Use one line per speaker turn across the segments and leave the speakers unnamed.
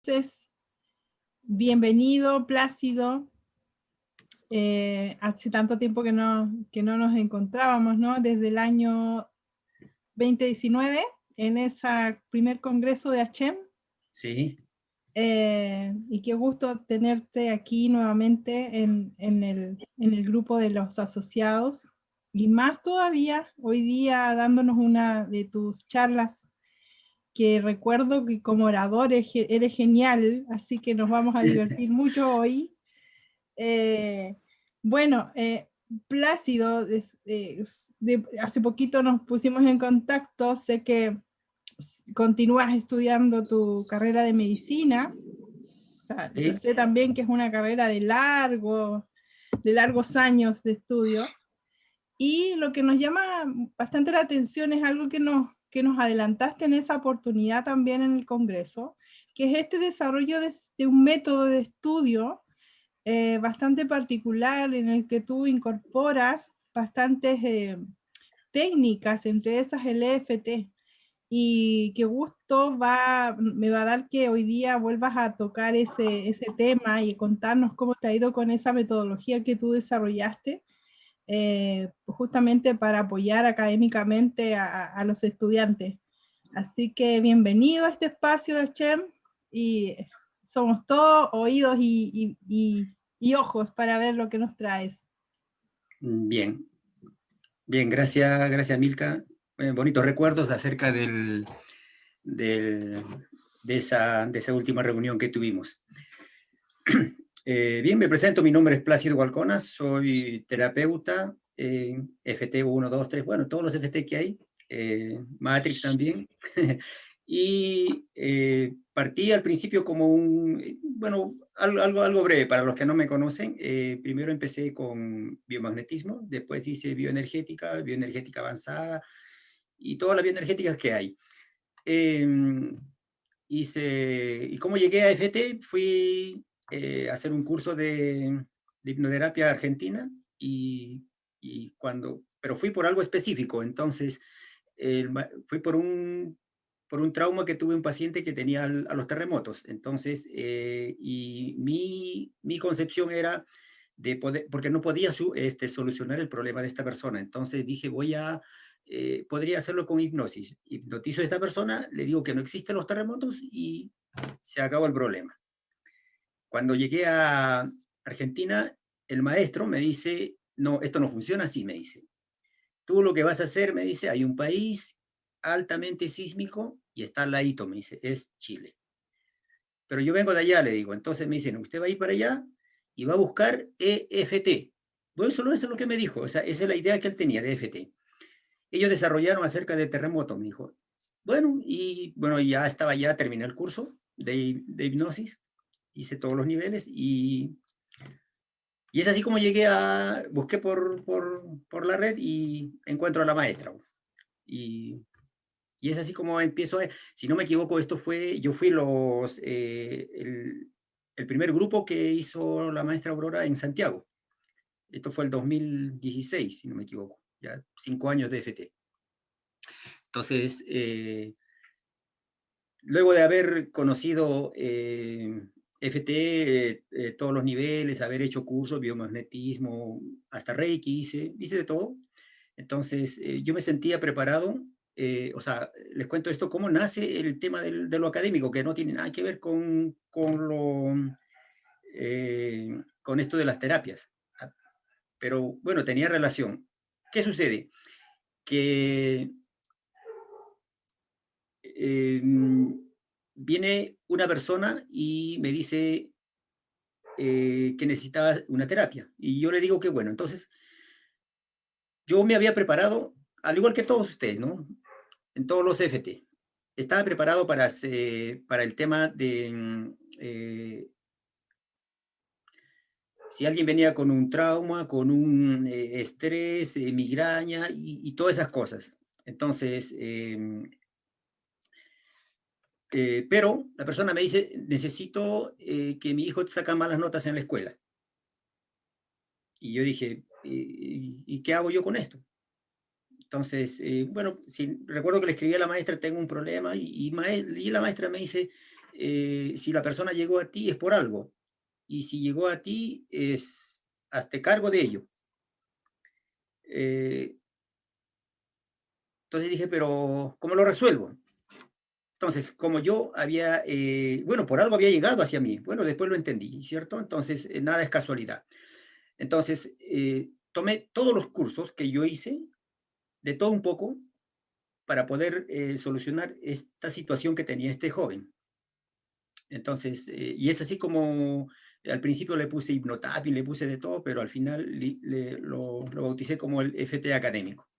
Entonces, bienvenido, Plácido. Hace tanto tiempo que no nos encontrábamos, ¿no? Desde el año 2019, en ese primer congreso de HACHEM.
Sí.
Y qué gusto tenerte aquí nuevamente en el grupo de los asociados. Y más todavía, hoy día dándonos una de tus charlas, que recuerdo que como orador eres genial, así que nos vamos a divertir mucho hoy. Eh, bueno, Plácido, hace poquito nos pusimos en contacto, sé que continúas estudiando tu carrera de medicina, o sea, yo
Sí.
sé también que es una carrera de largos años de estudio, y lo que nos llama bastante la atención es algo que nos adelantaste en esa oportunidad también en el Congreso, que es este desarrollo de un método de estudio bastante particular en el que tú incorporas bastantes técnicas, entre esas el EFT. Y qué gusto me va a dar que hoy día vuelvas a tocar ese tema y contarnos cómo te ha ido con esa metodología que tú desarrollaste, justamente para apoyar académicamente a los estudiantes. Así que bienvenido a este espacio de HACHEM y somos todos oídos y ojos para ver lo que nos traes.
Bien, bien, gracias Milka. Bonitos recuerdos acerca de esa última reunión que tuvimos. Bien, me presento, mi nombre es Plácido Gualcona, soy terapeuta, FT 1, 2, 3, bueno, todos los FT que hay, Matrix también. Y partí al principio como bueno, algo breve para los que no me conocen. Primero empecé con biomagnetismo, después hice bioenergética avanzada y todas las bioenergéticas que hay. Y cómo llegué a FT, fui a hacer un curso de hipnoterapia argentina pero fui por algo específico. Entonces, fui por un trauma que tuve un paciente que tenía a los terremotos. Entonces, y mi concepción era de poder, porque no podía solucionar el problema de esta persona. Entonces dije, podría hacerlo con hipnosis. Hipnotizo a esta persona, le digo que no existen los terremotos y se acabó el problema. Cuando llegué a Argentina, el maestro me dice, no, esto no funciona así, me dice. Tú lo que vas a hacer, me dice, hay un país altamente sísmico y está al ladito, me dice, es Chile. Pero yo vengo de allá, le digo. Entonces me dicen, usted va a ir para allá y va a buscar EFT. Bueno, eso es lo que me dijo, o sea, esa es la idea que él tenía de EFT. Ellos desarrollaron acerca del terremoto, me dijo. Bueno, ya terminé el curso de hipnosis, hice todos los niveles y es así como busqué por la red y encuentro a la maestra. Y es así como empiezo, si no me equivoco, yo fui el primer grupo que hizo la maestra Aurora en Santiago. Esto fue el 2016, si no me equivoco, ya 5 años de FT. Entonces, luego de haber conocido FT, todos los niveles, haber hecho cursos, biomagnetismo, hasta Reiki hice de todo. Entonces, yo me sentía preparado. O sea, les cuento esto, cómo nace el tema de lo académico, que no tiene nada que ver con esto de las terapias. Pero bueno, tenía relación. ¿Qué sucede? Que viene una persona y me dice que necesitaba una terapia. Y yo le digo que bueno, entonces yo me había preparado, al igual que todos ustedes, ¿no? En todos los FT. Estaba preparado para el tema de si alguien venía con un trauma, con un estrés, migraña y todas esas cosas. Entonces, pero la persona me dice, necesito que mi hijo saca malas notas en la escuela. Y yo dije, ¿y qué hago yo con esto? Entonces, bueno, recuerdo que le escribí a la maestra, tengo un problema, y la maestra me dice, si la persona llegó a ti es por algo, y si llegó a ti es hazte cargo de ello. Entonces dije, pero ¿cómo lo resuelvo? Entonces, como yo había, bueno, por algo había llegado hacia mí, bueno, después lo entendí, ¿cierto? Entonces, nada es casualidad. Entonces, tomé todos los cursos que yo hice, de todo un poco, para poder solucionar esta situación que tenía este joven. Entonces, y es así como al principio le puse hipnotapping, le puse de todo, pero al final lo bauticé como el FT académico.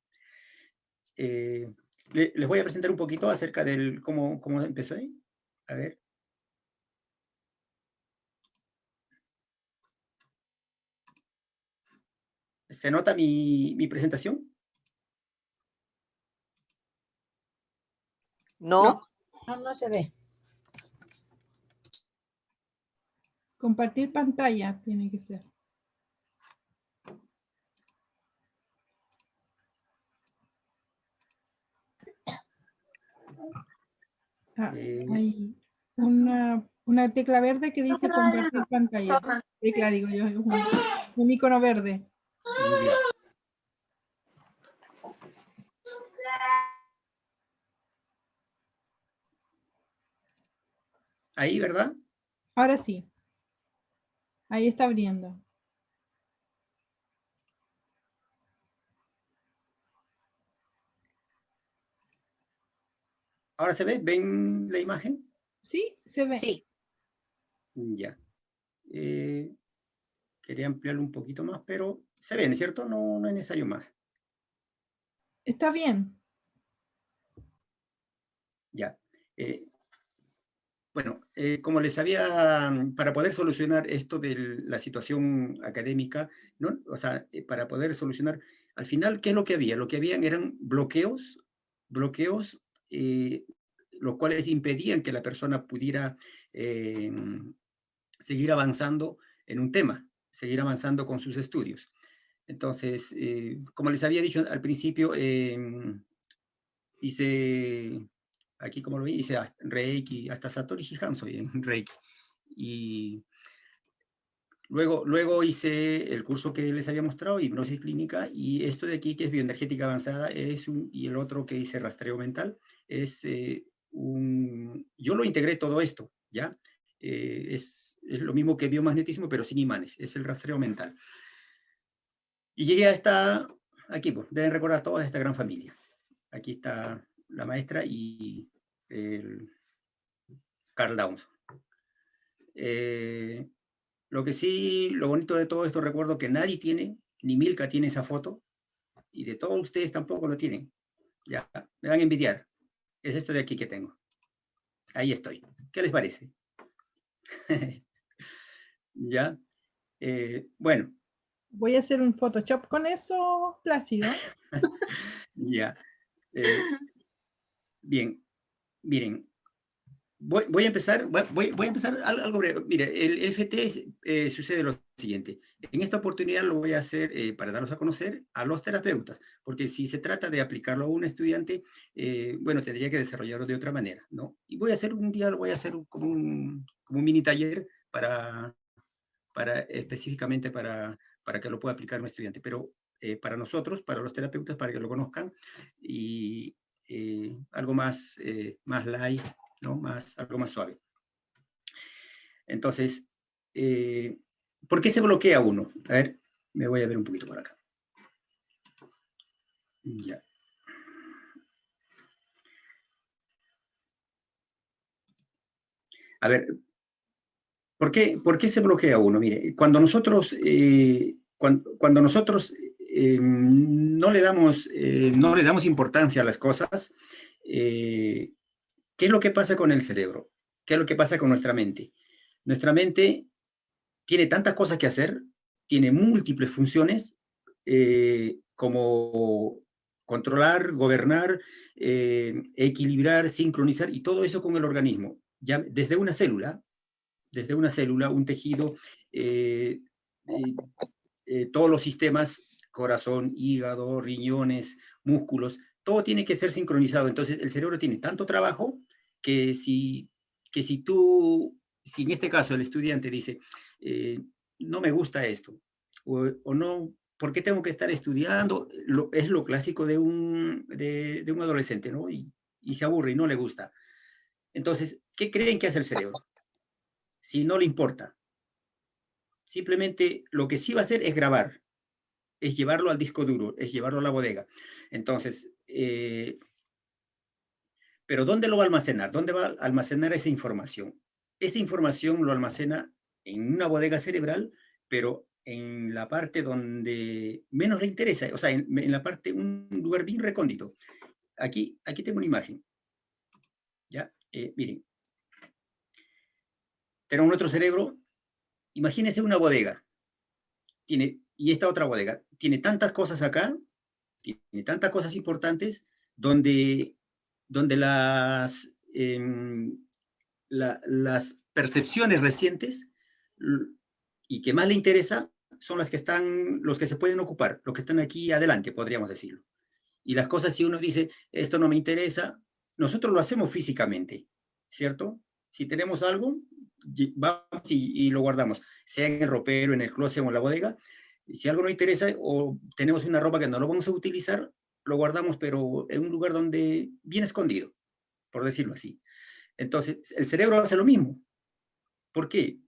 Les voy a presentar un poquito acerca del cómo empezó ahí. A ver. ¿Se nota mi presentación?
No,
No se ve.
Compartir pantalla tiene que ser. Hay una tecla verde que dice compartir pantalla. Tecla, digo yo, es un icono verde.
Ya. Ahí, ¿verdad?
Ahora sí. Ahí está abriendo.
¿Ahora se ve? ¿Ven la imagen?
Sí, se ve.
sí.
Ya. Quería ampliarlo un poquito más, pero se ven, ¿cierto? No es necesario más.
Está bien.
Ya. Bueno, como les había, para poder solucionar esto de la situación académica, ¿no? O sea, para poder solucionar, al final, ¿qué es lo que había? Lo que habían eran bloqueos, los cuales impedían que la persona pudiera seguir avanzando en un tema, seguir avanzando con sus estudios. Entonces, como les había dicho al principio, hice, aquí como lo vi, hice Reiki, hasta Satoshi Shihan soy en Reiki. Y luego hice el curso que les había mostrado, hipnosis clínica, y esto de aquí, que es bioenergética avanzada, y el otro que hice rastreo mental, es yo lo integré todo esto, ¿ya? Es lo mismo que biomagnetismo, pero sin imanes, es el rastreo mental. Y llegué a aquí, pues, deben recordar toda esta gran familia. Aquí está la maestra y el Carl Downs. Lo que sí, lo bonito de todo esto, recuerdo que nadie tiene, ni Milka tiene esa foto, y de todos ustedes tampoco lo tienen. Ya, me van a envidiar. Es esto de aquí que tengo. Ahí estoy. ¿Qué les parece? Ya. Bueno.
Voy a hacer un Photoshop con eso, Plácido.
Ya. Bien. Miren. Voy a empezar algo breve. Mire, el FT sucede lo siguiente. En esta oportunidad lo voy a hacer para darlos a conocer a los terapeutas, porque si se trata de aplicarlo a un estudiante, bueno, tendría que desarrollarlo de otra manera, ¿no? Y un día lo voy a hacer como un mini taller específicamente para que lo pueda aplicar un estudiante, pero para nosotros, para los terapeutas, para que lo conozcan, y algo más light, ¿no? Algo más suave. Entonces, ¿por qué se bloquea uno? A ver, me voy a ver un poquito por acá. Ya. A ver, ¿por qué se bloquea uno? Mire, cuando nosotros, no le damos importancia a las cosas, ¿qué es lo que pasa con el cerebro? ¿Qué es lo que pasa con nuestra mente? Nuestra mente tiene tantas cosas que hacer, tiene múltiples funciones, como controlar, gobernar, equilibrar, sincronizar, y todo eso con el organismo. Ya desde una célula, un tejido, todos los sistemas, corazón, hígado, riñones, músculos, todo tiene que ser sincronizado. Entonces el cerebro tiene tanto trabajo que que si en este caso el estudiante dice, no me gusta esto, o no, ¿por qué tengo que estar estudiando? Es lo clásico de un adolescente, ¿no? Y se aburre y no le gusta. Entonces, ¿qué creen que hace el cerebro? Si no le importa. Simplemente lo que sí va a hacer es grabar, es llevarlo al disco duro, es llevarlo a la bodega. Entonces, pero ¿dónde lo va a almacenar? ¿Dónde va a almacenar esa información? Esa información lo almacena en una bodega cerebral, pero en la parte donde menos le interesa, o sea, en la parte, un lugar bien recóndito. Aquí tengo una imagen. ¿Ya? Miren, tenemos nuestro cerebro. Imagínense una bodega. Y esta otra bodega. Tiene tantas cosas acá, tiene tantas cosas importantes, donde las percepciones recientes y que más le interesa son los que se pueden ocupar, los que están aquí adelante, podríamos decirlo. Y las cosas, si uno dice, esto no me interesa, nosotros lo hacemos físicamente, ¿cierto? Si tenemos algo, vamos y lo guardamos, sea en el ropero, en el closet o en la bodega. Si algo nos interesa o tenemos una ropa que no lo vamos a utilizar, lo guardamos, pero en un lugar donde bien escondido, por decirlo así. Entonces, el cerebro hace lo mismo. ¿Por qué?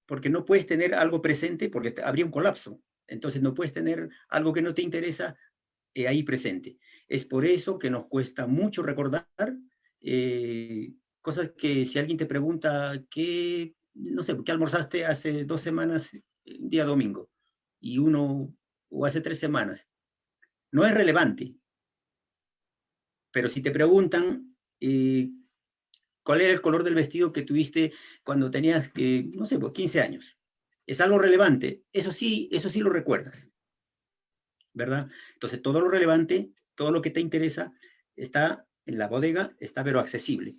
Porque no puedes tener algo presente, porque habría un colapso. Entonces, no puedes tener algo que no te interesa ahí presente. Es por eso que nos cuesta mucho recordar cosas que si alguien te pregunta qué, no sé, qué almorzaste hace 2 semanas, día domingo, o hace 3 semanas, no es relevante. Pero si te preguntan cuál era el color del vestido que tuviste cuando tenías, no sé, 15 años, es algo relevante. Eso sí lo recuerdas, ¿verdad? Entonces, todo lo relevante, todo lo que te interesa, está en la bodega, está pero accesible.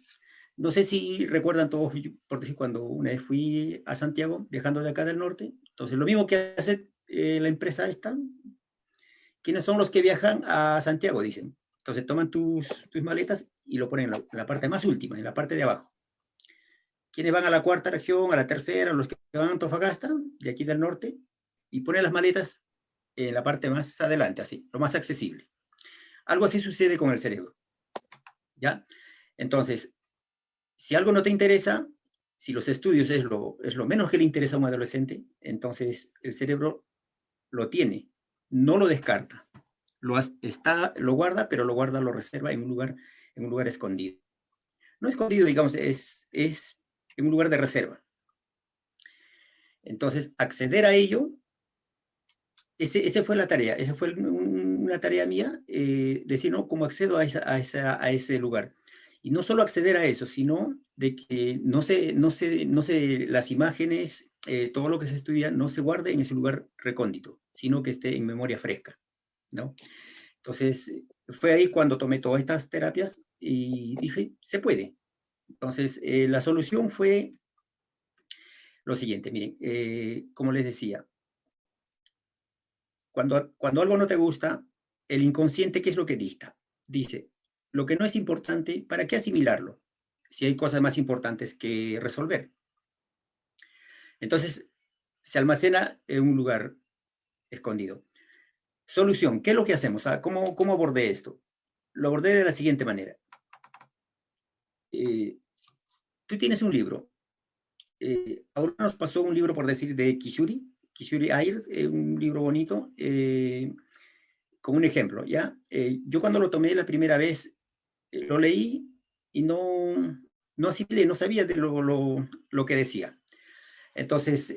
No sé si recuerdan todos, por decir, cuando una vez fui a Santiago, viajando de acá del norte, entonces lo mismo que hace la empresa esta, ¿quiénes son los que viajan a Santiago? Dicen. Entonces toman tus maletas y lo ponen en la parte más última, en la parte de abajo. ¿Quiénes van a la cuarta región, a la tercera, los que van a Antofagasta, de aquí del norte, y ponen las maletas en la parte más adelante, así, lo más accesible? Algo así sucede con el cerebro. ¿Ya? Entonces, si algo no te interesa, si los estudios es lo menos que le interesa a un adolescente, entonces el cerebro lo tiene, no lo descarta. Lo guarda, pero lo reserva en un lugar escondido. No escondido, digamos, es en un lugar de reserva. Entonces, acceder a ello, esa fue la tarea, esa fue una tarea mía, decir, ¿no? ¿Cómo accedo a ese lugar? Y no solo acceder a eso, sino de que las imágenes, todo lo que se estudia, no se guarde en ese lugar recóndito, sino que esté en memoria fresca, ¿no? Entonces, fue ahí cuando tomé todas estas terapias y dije, se puede. Entonces, la solución fue lo siguiente, miren, como les decía, cuando algo no te gusta, el inconsciente, ¿qué es lo que dicta? Dice, lo que no es importante, ¿para qué asimilarlo? Si hay cosas más importantes que resolver. Entonces, se almacena en un lugar escondido. Solución, ¿qué es lo que hacemos? ¿Cómo abordé esto? Lo abordé de la siguiente manera. Tú tienes un libro. Ahora nos pasó un libro, por decir, de Kishuri Ayer, un libro bonito, como un ejemplo, ¿ya? Yo cuando lo tomé la primera vez, lo leí y no asimilé, no sabía de lo que decía. Entonces,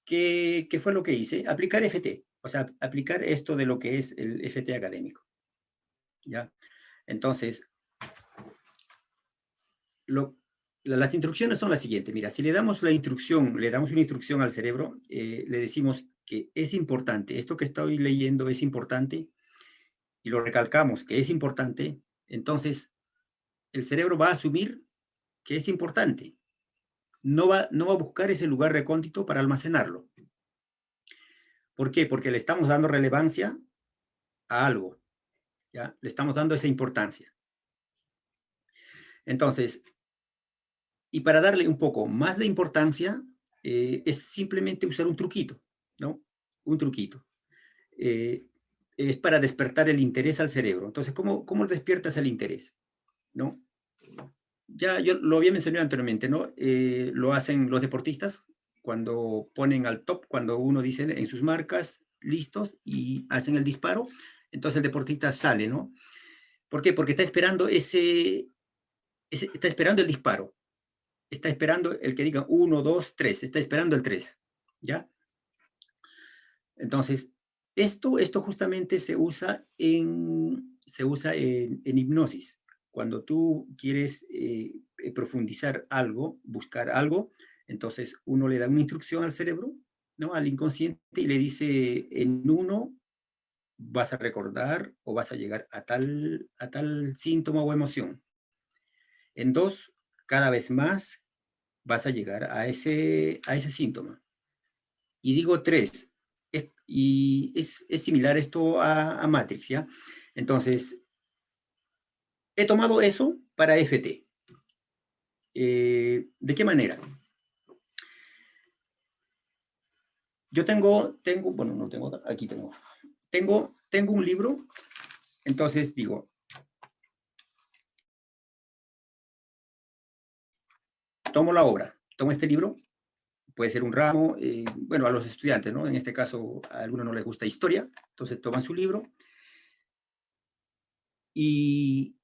¿qué fue lo que hice? Aplicar FT, o sea, aplicar esto de lo que es el FT académico, ¿ya? Entonces, las instrucciones son las siguientes. Mira, si le damos una instrucción al cerebro, le decimos que es importante, esto que estoy leyendo es importante, y lo recalcamos que es importante, entonces el cerebro va a asumir que es importante. No va a buscar ese lugar recóndito para almacenarlo. ¿Por qué? Porque le estamos dando relevancia a algo, ¿ya? Le estamos dando esa importancia. Entonces, Y para darle un poco más de importancia, es simplemente usar un truquito, ¿no? Un truquito. Es para despertar el interés al cerebro. Entonces, ¿cómo despiertas el interés? ¿No? Ya yo lo había mencionado anteriormente, ¿no? Lo hacen los deportistas cuando ponen al top, cuando uno dice en sus marcas, listos, y hacen el disparo, entonces el deportista sale, ¿no? ¿Por qué? Porque está esperando está esperando el disparo, está esperando el que diga 1, 2, 3, está esperando el 3, ¿ya? Entonces, esto justamente se usa en hipnosis. Cuando tú quieres profundizar algo, buscar algo, entonces uno le da una instrucción al cerebro, ¿no? Al inconsciente, y le dice, en 1 vas a recordar o vas a llegar a tal síntoma o emoción. En 2, cada vez más vas a llegar a ese síntoma. Y digo 3, y es similar esto a Matrix, ¿ya? Entonces, he tomado eso para FT. ¿De qué manera? Yo bueno, no tengo, aquí tengo un libro, entonces digo, tomo la obra, tomo este libro, puede ser un ramo, bueno, a los estudiantes, ¿no? En este caso, a algunos no les gusta historia, entonces toman su libro, y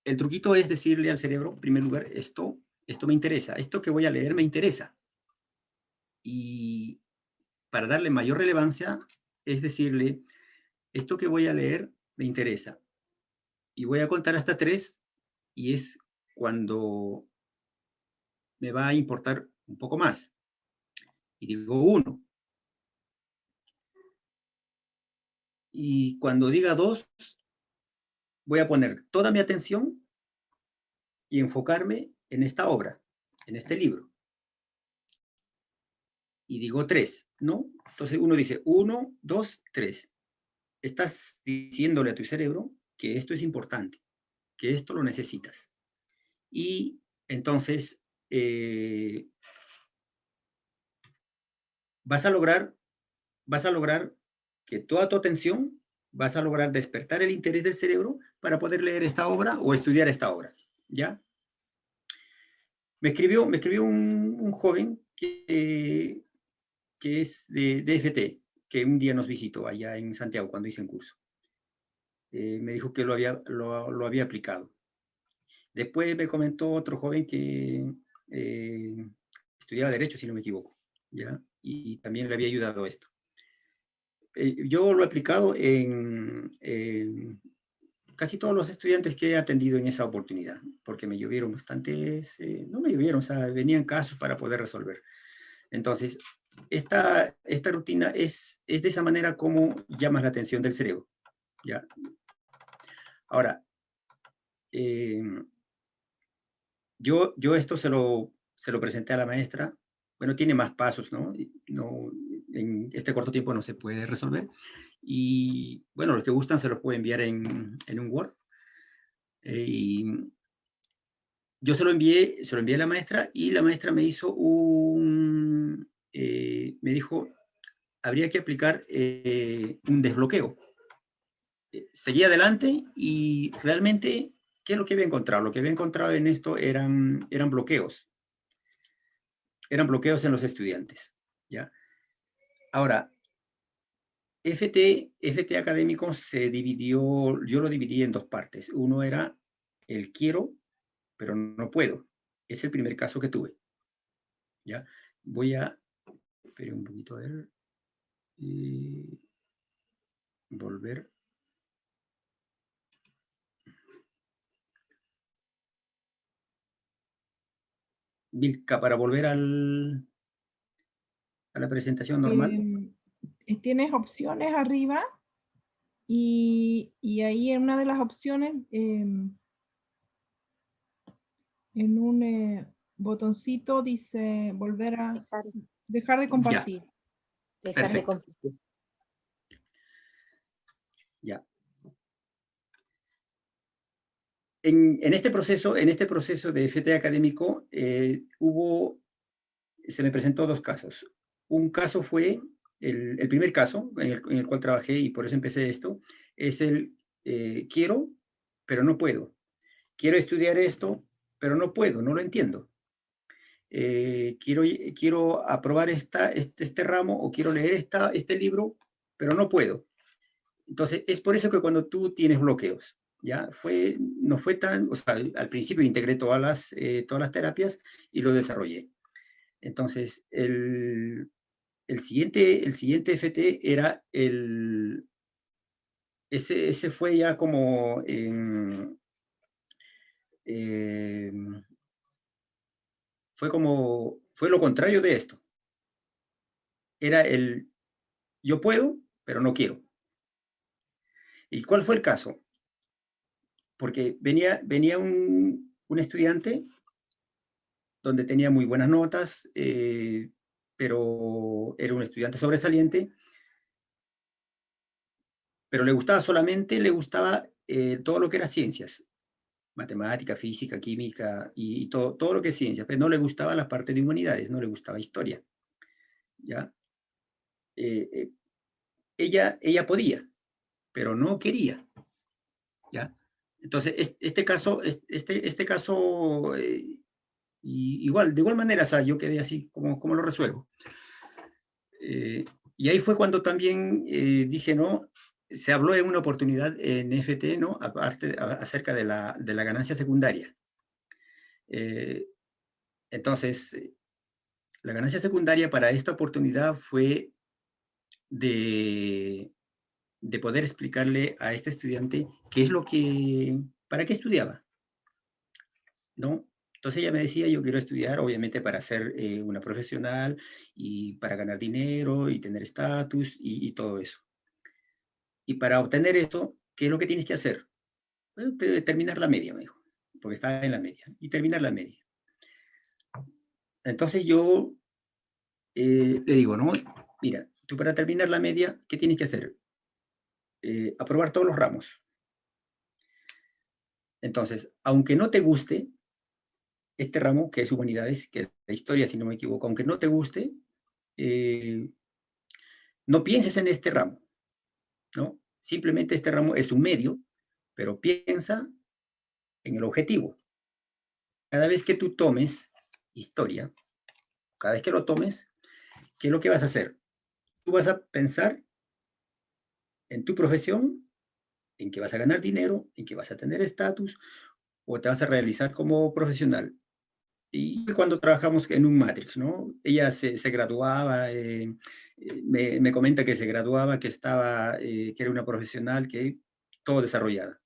el truquito es decirle al cerebro, en primer lugar, esto me interesa, esto que voy a leer me interesa. Y para darle mayor relevancia, es decirle, esto que voy a leer me interesa. Y voy a contar hasta 3, y es cuando me va a importar un poco más. Y digo 1. Y cuando diga 2, voy a poner toda mi atención y enfocarme en esta obra, en este libro. Y digo 3, ¿no? Entonces uno dice 1, 2, 3. Estás diciéndole a tu cerebro que esto es importante, que esto lo necesitas. Y entonces vas a lograr que toda tu atención, vas a lograr despertar el interés del cerebro para poder leer esta obra o estudiar esta obra, ¿ya? Me escribió un joven que es de FT, que un día nos visitó allá en Santiago cuando hice un curso. Me dijo que lo había aplicado. Después me comentó otro joven que estudiaba Derecho, si no me equivoco, ¿ya? Y también le había ayudado a esto. Yo lo he aplicado en casi todos los estudiantes que he atendido en esa oportunidad, porque me llovieron bastantes, no me llovieron, o sea, venían casos para poder resolver. Entonces, esta rutina es de esa manera como llamas la atención del cerebro, ¿ya? Ahora, yo esto se lo presenté a la maestra. Bueno, tiene más pasos, ¿no? En este corto tiempo no se puede resolver. Y bueno, los que gustan se los puedo enviar en un Word. Y yo se lo envié a la maestra, y la maestra me hizo me dijo, habría que aplicar un desbloqueo. Seguí adelante y realmente, ¿qué es lo que había encontrado? Lo que había encontrado en esto eran bloqueos. Eran bloqueos en los estudiantes, ¿ya? Ahora, FT académico yo lo dividí en 2 partes. Uno era el quiero, pero no puedo. Es el primer caso que tuve, ¿ya? Voy a, esperar un poquito a ver, volver. Vilca, para volver a la presentación normal.
Tienes opciones arriba y ahí en una de las opciones, en un botoncito dice volver a dejar de compartir.
Dejar de
Perfecto.
compartir.
Ya. En este proceso de FT académico, se me presentó dos casos. Un caso fue, el primer caso en el cual trabajé, y por eso empecé esto, es el quiero, pero no puedo. Quiero estudiar esto, pero no puedo, no lo entiendo. Quiero aprobar este ramo, o quiero leer este libro, pero no puedo. Entonces, es por eso que cuando tú tienes bloqueos, ¿ya? No fue tan, o sea, al principio integré todas las terapias y lo desarrollé. Entonces, el siguiente FT era ese fue ya como fue lo contrario de esto. Era yo puedo, pero no quiero. ¿Y cuál fue el caso? Porque venía un estudiante donde tenía muy buenas notas, pero era un estudiante sobresaliente, pero le gustaba todo lo que era ciencias, matemática, física, química y todo lo que es ciencia, pero no le gustaba la parte de humanidades, no le gustaba historia, ¿ya? Ella podía, pero no quería, ¿ya? Entonces, este caso, igual, de igual manera, o sea, yo quedé así, ¿cómo lo resuelvo? Y ahí fue cuando también dije, no, se habló en una oportunidad en FT, ¿no? Aparte, acerca de la ganancia secundaria. Entonces, la ganancia secundaria para esta oportunidad fue de, de poder explicarle a este estudiante para qué estudiaba, ¿no? Entonces ella me decía, yo quiero estudiar, obviamente, para ser una profesional y para ganar dinero y tener estatus y todo eso. Y para obtener eso, ¿qué es lo que tienes que hacer? Bueno, terminar la media, me dijo, porque estaba en la media, y terminar la media. Entonces yo le digo, no, mira, tú para terminar la media, ¿qué tienes que hacer? Aprobar todos los ramos. Entonces, aunque no te guste este ramo, que es humanidades, que es la historia, si no me equivoco, aunque no te guste, no pienses en este ramo, ¿no? Simplemente este ramo es un medio, pero piensa en el objetivo. Cada vez que tú tomes historia, cada vez que lo tomes, ¿qué es lo que vas a hacer? Tú vas a pensar en tu profesión, en que vas a ganar dinero, en que vas a tener estatus, o te vas a realizar como profesional. Y cuando trabajamos en un Matrix, ¿no? Ella se graduaba, me comenta que se graduaba, que que era una profesional, que todo desarrollada.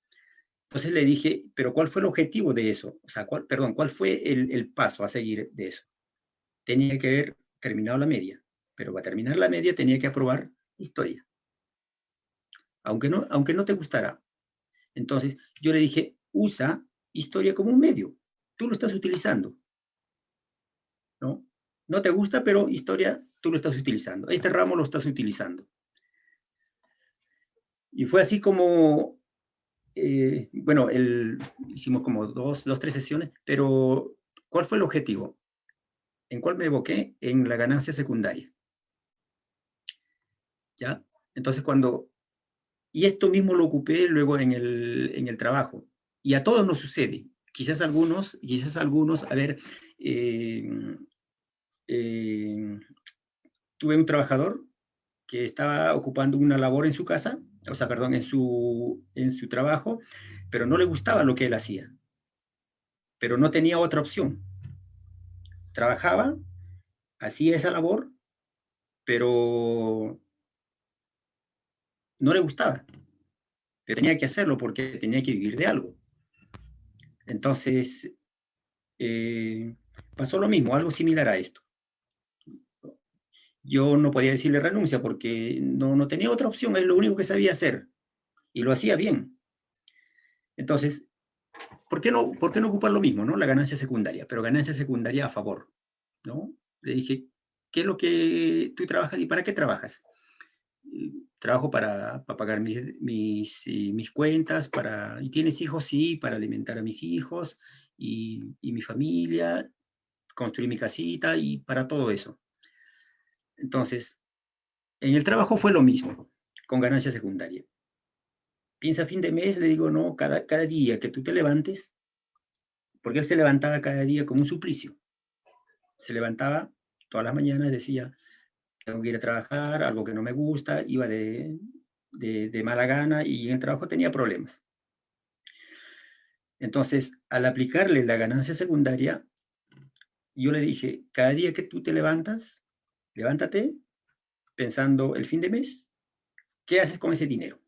Entonces le dije, pero ¿cuál fue el objetivo de eso? O sea, ¿cuál fue el paso a seguir de eso? Tenía que haber terminado la media, pero para terminar la media tenía que aprobar historia, aunque no te gustara. Entonces yo le dije, usa historia como un medio, tú lo estás utilizando, ¿no? No te gusta, pero historia tú lo estás utilizando, este ramo lo estás utilizando. Y fue así como, bueno, hicimos como tres sesiones, pero ¿cuál fue el objetivo? ¿En cuál me evoqué? En la ganancia secundaria, ¿ya? Entonces y esto mismo lo ocupé luego en el trabajo, y a todos nos sucede, quizás algunos, a ver, eh, tuve un trabajador que estaba ocupando una labor en su casa, o sea, perdón, en su trabajo, pero no le gustaba lo que él hacía, pero no tenía otra opción. Trabajaba, hacía esa labor, pero no le gustaba, pero tenía que hacerlo porque tenía que vivir de algo. Entonces, pasó lo mismo, algo similar a esto. Yo no podía decirle renuncia porque no tenía otra opción, es lo único que sabía hacer y lo hacía bien. Entonces, por qué no ocupar lo mismo, ¿no? La ganancia secundaria, pero ganancia secundaria a favor, ¿no? Le dije, ¿qué es lo que tú trabajas y para qué trabajas? trabajo para pagar mis cuentas, ¿y tienes hijos? Sí, para alimentar a mis hijos y mi familia, construir mi casita y para todo eso. Entonces, en el trabajo fue lo mismo, con ganancia secundaria. Piensa a fin de mes, le digo, no, cada día que tú te levantes, porque él se levantaba cada día como un suplicio. Se levantaba todas las mañanas, decía, tengo que ir a trabajar, algo que no me gusta, iba de mala gana y en el trabajo tenía problemas. Entonces, al aplicarle la ganancia secundaria, yo le dije, cada día que tú te levantas, levántate pensando el fin de mes, ¿qué haces con ese dinero?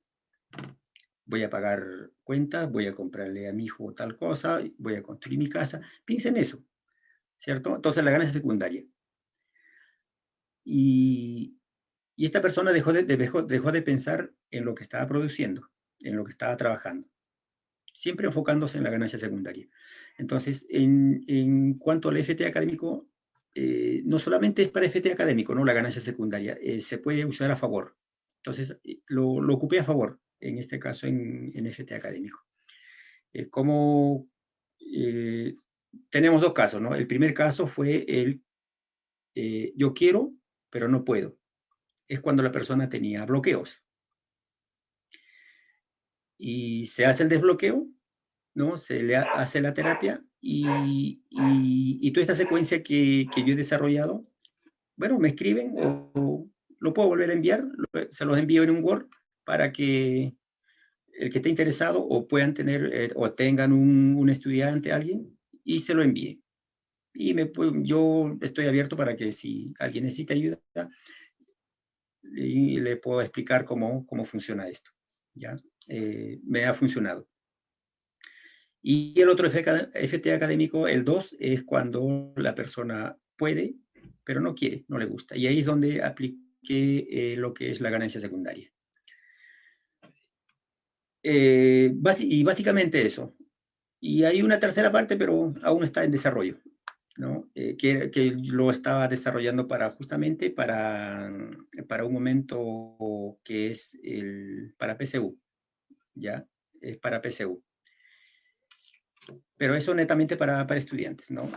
Voy a pagar cuentas, voy a comprarle a mi hijo tal cosa, voy a construir mi casa. Piensa en eso, ¿cierto? Entonces, la ganancia secundaria. Y esta persona dejó de pensar en lo que estaba produciendo, en lo que estaba trabajando, siempre enfocándose en la ganancia secundaria. Entonces, en cuanto al FT académico, no solamente es para FT académico, ¿no? La ganancia secundaria, se puede usar a favor. Entonces, lo ocupé a favor, en este caso en FT académico. Como tenemos dos casos, ¿no? El primer caso fue yo quiero, pero no puedo. Es cuando la persona tenía bloqueos. Y se hace el desbloqueo, ¿no? Se le hace la terapia y toda esta secuencia que yo he desarrollado, bueno, me escriben o lo puedo volver a enviar, se los envío en un Word para que el que esté interesado o puedan tener o tengan un estudiante, alguien, y se lo envíe. Y yo estoy abierto para que si alguien necesita ayuda, y le puedo explicar cómo funciona esto. ¿Ya? Me ha funcionado. Y el otro FT académico, el 2, es cuando la persona puede, pero no quiere, no le gusta. Y ahí es donde apliqué lo que es la ganancia secundaria. Y básicamente eso. Y hay una tercera parte, pero aún está en desarrollo, ¿no? Que lo estaba desarrollando justamente para un momento que es para PSU, ¿ya? Es para PSU. Pero eso netamente para estudiantes, ¿no?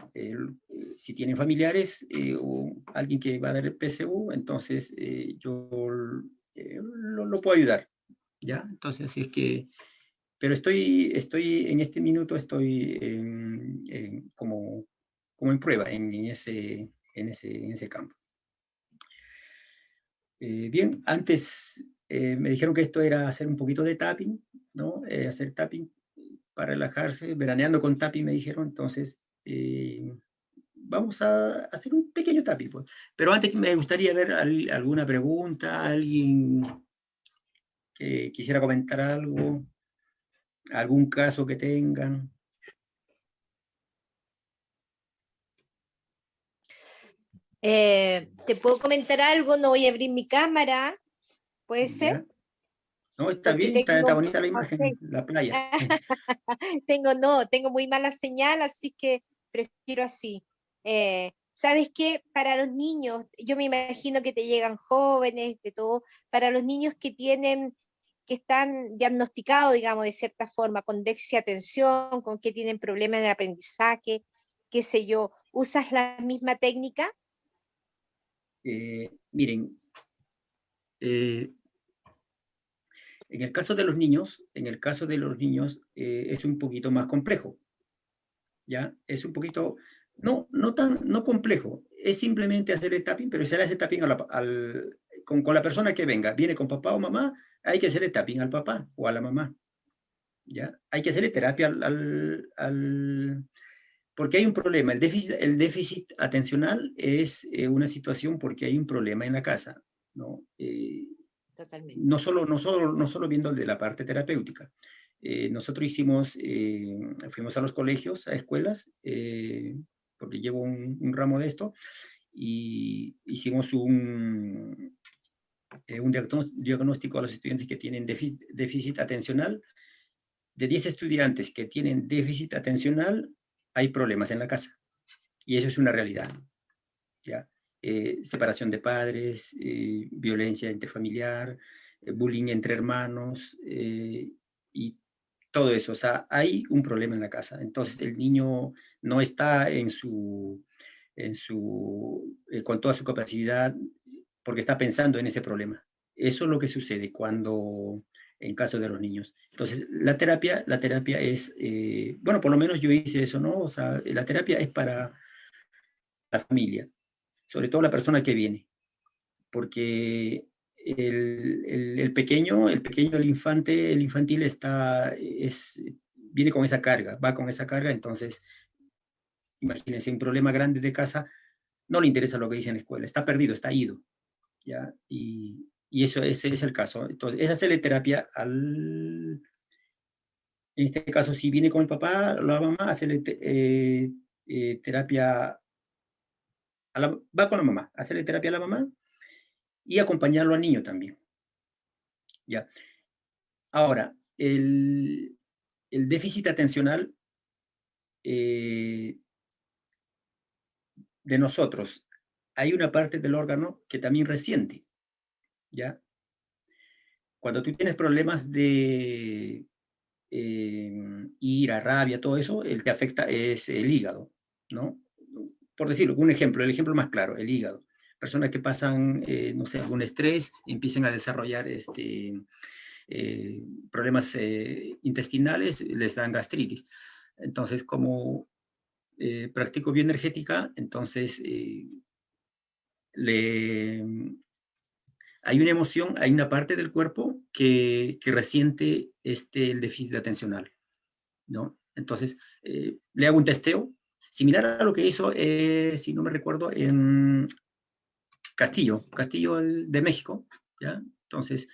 Si tienen familiares o alguien que va a dar el PSU, entonces yo lo puedo ayudar, ¿ya? Entonces, así es que, pero estoy en este minuto, estoy como en prueba en ese campo. Bien, antes me dijeron que esto era hacer un poquito de tapping, ¿no? Hacer tapping para relajarse, veraneando con tapping me dijeron, entonces vamos a hacer un pequeño tapping. Pues. Pero antes me gustaría ver alguna pregunta, alguien que quisiera comentar algo, algún caso que tengan.
¿Te puedo comentar algo? No voy a abrir mi cámara, ¿puede ser?
¿Ya? No, está
Porque
bien, está bonita la imagen, la playa.
tengo muy mala señal, así que prefiero así. ¿Sabes qué? Para los niños, yo me imagino que te llegan jóvenes, de todo, para los niños que están diagnosticados, digamos, de cierta forma, con déficit de atención, con que tienen problemas de aprendizaje, qué sé yo, ¿usas la misma técnica?
Miren, en el caso de los niños, es un poquito más complejo, ¿ya? Es un poquito, no complejo, es simplemente hacer el tapping, pero se le hace tapping con la persona que venga. Viene con papá o mamá, hay que hacerle tapping al papá o a la mamá, ¿ya? Hay que hacerle terapia porque hay un problema. El déficit atencional es una situación porque hay un problema en la casa, ¿no?
Totalmente.
No solo viendo de la parte terapéutica. Nosotros fuimos a los colegios, a escuelas, porque llevo un ramo de esto, y hicimos un diagnóstico a los estudiantes que tienen déficit atencional. De 10 estudiantes que tienen déficit atencional, hay problemas en la casa. Y eso es una realidad. ¿Ya? separación de padres, violencia intrafamiliar, bullying entre hermanos, y todo eso. O sea, hay un problema en la casa. Entonces el niño no está con toda su capacidad porque está pensando en ese problema. Eso es lo que sucede en caso de los niños. Entonces, la terapia es, bueno, por lo menos yo hice eso, ¿no? O sea, la terapia es para la familia, sobre todo la persona que viene, porque el pequeño, el infante, el infantil viene con esa carga, va con esa carga. Entonces, imagínense, un problema grande de casa, no le interesa lo que dice en la escuela, está perdido, está ido, ¿ya? Y ese es el caso. Entonces, es hacerle terapia en este caso, si viene con el papá o la mamá, hacerle terapia, va con la mamá, hacerle terapia a la mamá y acompañarlo al niño también, ¿ya? Ahora, el déficit atencional de nosotros, hay una parte del órgano que también resiente, ¿ya? Cuando tú tienes problemas de ira, rabia, todo eso, el que afecta es el hígado, ¿no? Por decirlo, un ejemplo, el ejemplo más claro, el hígado. Personas que pasan, no sé, algún estrés, empiezan a desarrollar problemas intestinales, les dan gastritis. Entonces, como practico bioenergética, entonces hay una emoción, hay una parte del cuerpo que resiente el déficit atencional, ¿no? Entonces, le hago un testeo, similar a lo que hizo, si no me recuerdo, en Castillo de México, ¿ya? Entonces,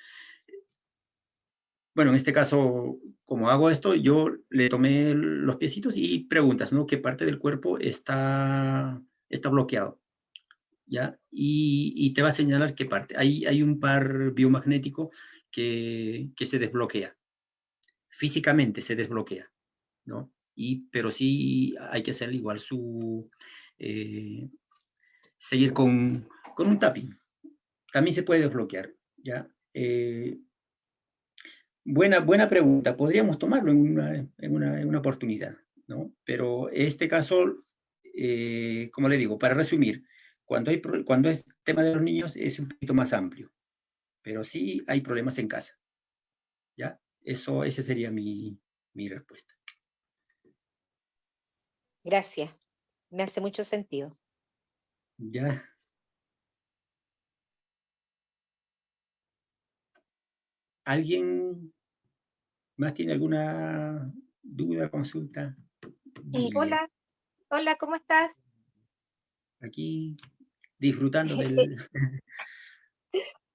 bueno, en este caso, como hago esto, yo le tomé los piecitos y preguntas, ¿no? ¿Qué parte del cuerpo está bloqueado? ¿Ya? Y te va a señalar qué parte. Hay un par biomagnético que se desbloquea. Físicamente se desbloquea, ¿no? Pero sí hay que hacer igual eh, seguir con un tapping. También se puede desbloquear, ¿ya? Buena pregunta. Podríamos tomarlo en una oportunidad, ¿no? Pero en este caso, como le digo, para resumir, cuando es tema de los niños es un poquito más amplio, pero sí hay problemas en casa, ¿ya? Esa sería mi respuesta.
Gracias, me hace mucho sentido.
¿Ya? ¿Alguien más tiene alguna duda, consulta? Lilia,
Hola, ¿cómo estás?
aquí disfrutando de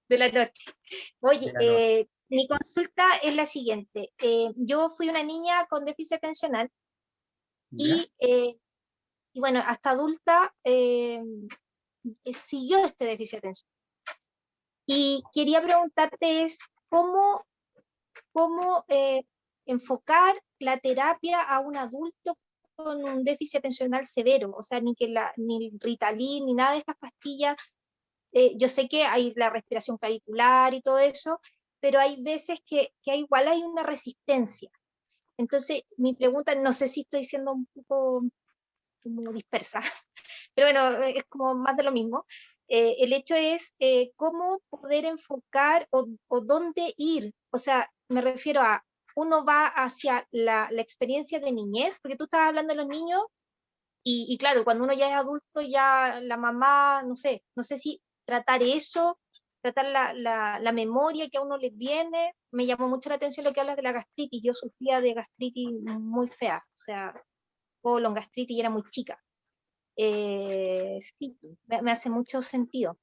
De la noche. Oye,
la noche.
mi consulta es la siguiente. Yo fui una niña con déficit atencional
¿Ya?
y bueno, hasta adulta siguió este déficit atencional. Y quería preguntarte es cómo enfocar la terapia a un adulto con un déficit atencional severo, o sea, ni el Ritalin, ni nada de estas pastillas. Yo sé que hay la respiración clavicular y todo eso, pero hay veces que igual hay una resistencia. Entonces, mi pregunta, no sé si estoy siendo un poco como dispersa, pero bueno, es como más de lo mismo. El hecho es cómo poder enfocar o dónde ir. O sea, me refiero a, uno va hacia la experiencia de niñez, porque tú estabas hablando de los niños, y claro, cuando uno ya es adulto, ya la mamá, no sé si tratar eso, tratar la memoria que a uno le viene. Me llamó mucho la atención lo que hablas de la gastritis. Yo sufría de gastritis muy fea, o sea, colon gastritis y era muy chica. Sí, me hace mucho sentido.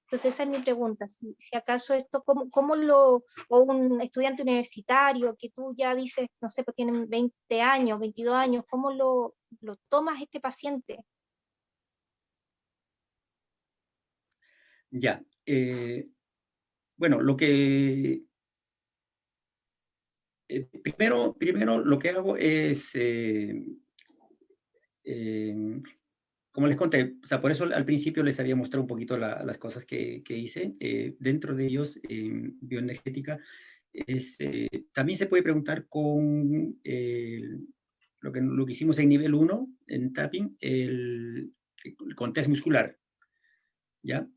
Entonces esa es mi pregunta, si acaso esto, o un estudiante universitario que tú ya dices, no sé, pues tienen 20 años, 22 años, ¿cómo lo tomas este paciente?
Ya. Bueno, primero lo que hago es como les conté, o sea, por eso al principio les había mostrado un poquito las cosas que hice. Dentro de ellos, bioenergética, también se puede preguntar con lo que hicimos en nivel 1, en tapping, con test muscular, ¿ya?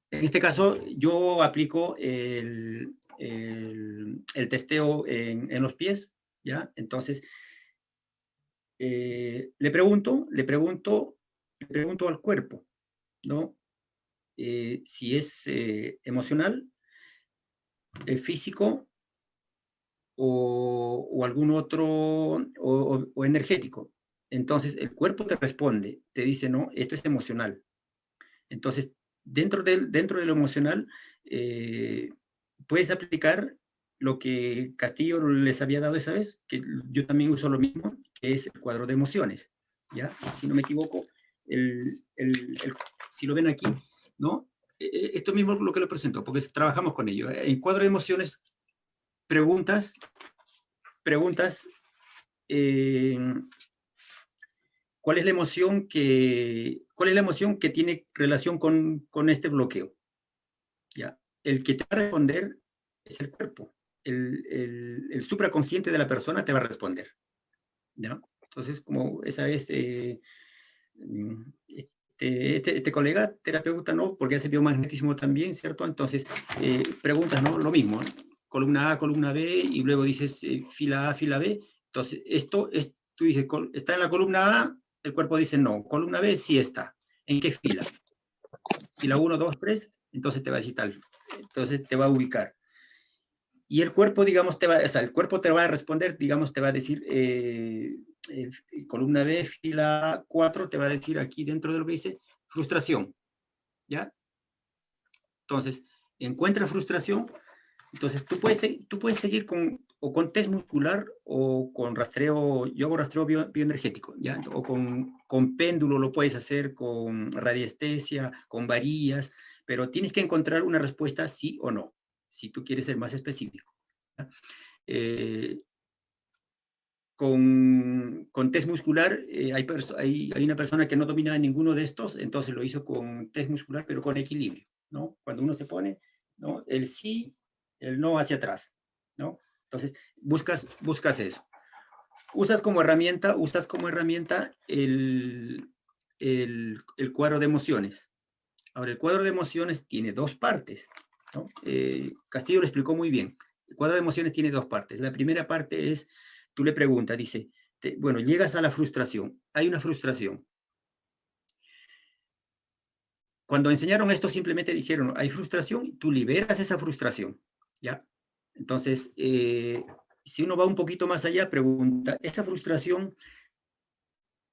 En este caso, yo aplico el testeo en los pies, ¿ya? Entonces, le pregunto al cuerpo, ¿no? Si es emocional, físico o algún otro, o energético. Entonces, el cuerpo te responde, te dice, no, esto es emocional. Entonces, dentro de lo emocional, puedes aplicar lo que Castillo les había dado esa vez, que yo también uso lo mismo, que es el cuadro de emociones, ¿ya? Si no me equivoco, si lo ven aquí, ¿no? Esto mismo es lo que lo presento, porque trabajamos con ello. En cuadro de emociones, preguntas, eh, ¿cuál es la emoción que tiene relación con este bloqueo? ¿Ya? El que te va a responder es el cuerpo. El supraconsciente de la persona te va a responder, ¿ya? Entonces, como esa es, este colega terapeuta, ¿no? Porque hace biomagnetismo también, ¿cierto? Entonces, preguntas, ¿no? Lo mismo, ¿no? Columna A, columna B, y luego dices fila A, fila B. Entonces, tú dices, ¿está en la columna A? El cuerpo dice no. Columna B, sí está. ¿En qué fila? Fila 1, 2, 3, entonces te va a decir tal. Entonces te va a ubicar. Y el cuerpo, digamos, el cuerpo te va a responder, digamos, te va a decir, columna B, fila 4, te va a decir aquí dentro de lo que dice, frustración, ¿ya? Entonces, encuentra frustración, entonces tú puedes seguir con test muscular o con rastreo, yo hago rastreo bioenergético, ¿ya? O con péndulo lo puedes hacer, con radiestesia, con varillas, pero tienes que encontrar una respuesta sí o no, si tú quieres ser más específico. Con test muscular, hay una persona que no domina ninguno de estos, entonces lo hizo con test muscular, pero con equilibrio, ¿no? Cuando uno se pone, ¿no? El sí, el no hacia atrás, ¿no? Entonces, buscas eso. Usas como herramienta el cuadro de emociones. Ahora, el cuadro de emociones tiene dos partes, ¿no? Castillo lo explicó muy bien. El cuadro de emociones tiene dos partes. La primera parte es, tú le preguntas, dice, bueno, llegas a la frustración. Hay una frustración. Cuando enseñaron esto, simplemente dijeron, hay frustración, y tú liberas esa frustración, ¿ya? Entonces, si uno va un poquito más allá, pregunta, ¿esa frustración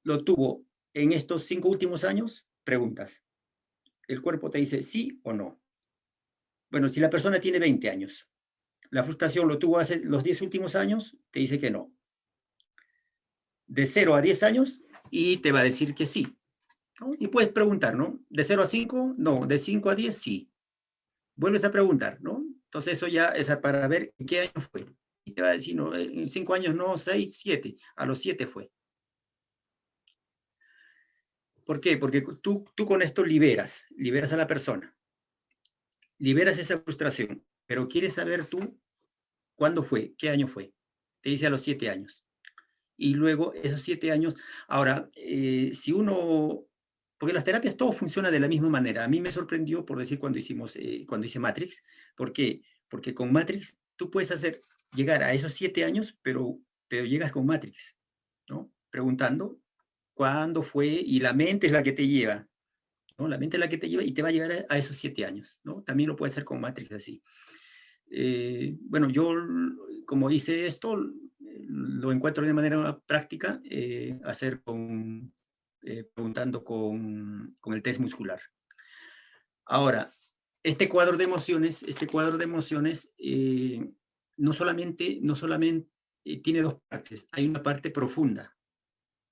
lo tuvo en estos 5 últimos años? Preguntas. El cuerpo te dice sí o no. Bueno, si la persona tiene 20 años, la frustración lo tuvo hace los 10 últimos años, te dice que no. De 0 a 10 años, y te va a decir que sí, ¿no? Y puedes preguntar, ¿no? De 0 a 5, no. De 5 a 10, sí. Vuelves a preguntar, ¿no? Entonces eso ya es para ver en qué año fue. Y te va a decir, no, en 5 años no, 6, 7. A los 7 fue. ¿Por qué? Porque tú con esto liberas a la persona. Liberas esa frustración, pero quieres saber tú cuándo fue, qué año fue. Te dice a los 7 años. Y luego esos 7 años, ahora, si uno, porque las terapias todo funciona de la misma manera. A mí me sorprendió, por decir, cuando hice Matrix. ¿Por qué? Porque con Matrix tú puedes llegar a esos 7 años, pero llegas con Matrix, ¿no? Preguntando cuándo fue, y la mente es la que te lleva, ¿no? La mente es la que te lleva y te va a llegar a esos 7 años, ¿no? También lo puedes hacer con Matrix así. Bueno, yo como hice esto, lo encuentro de manera práctica, preguntando con el test muscular. Ahora, este cuadro de emociones, no solamente tiene dos partes, hay una parte profunda.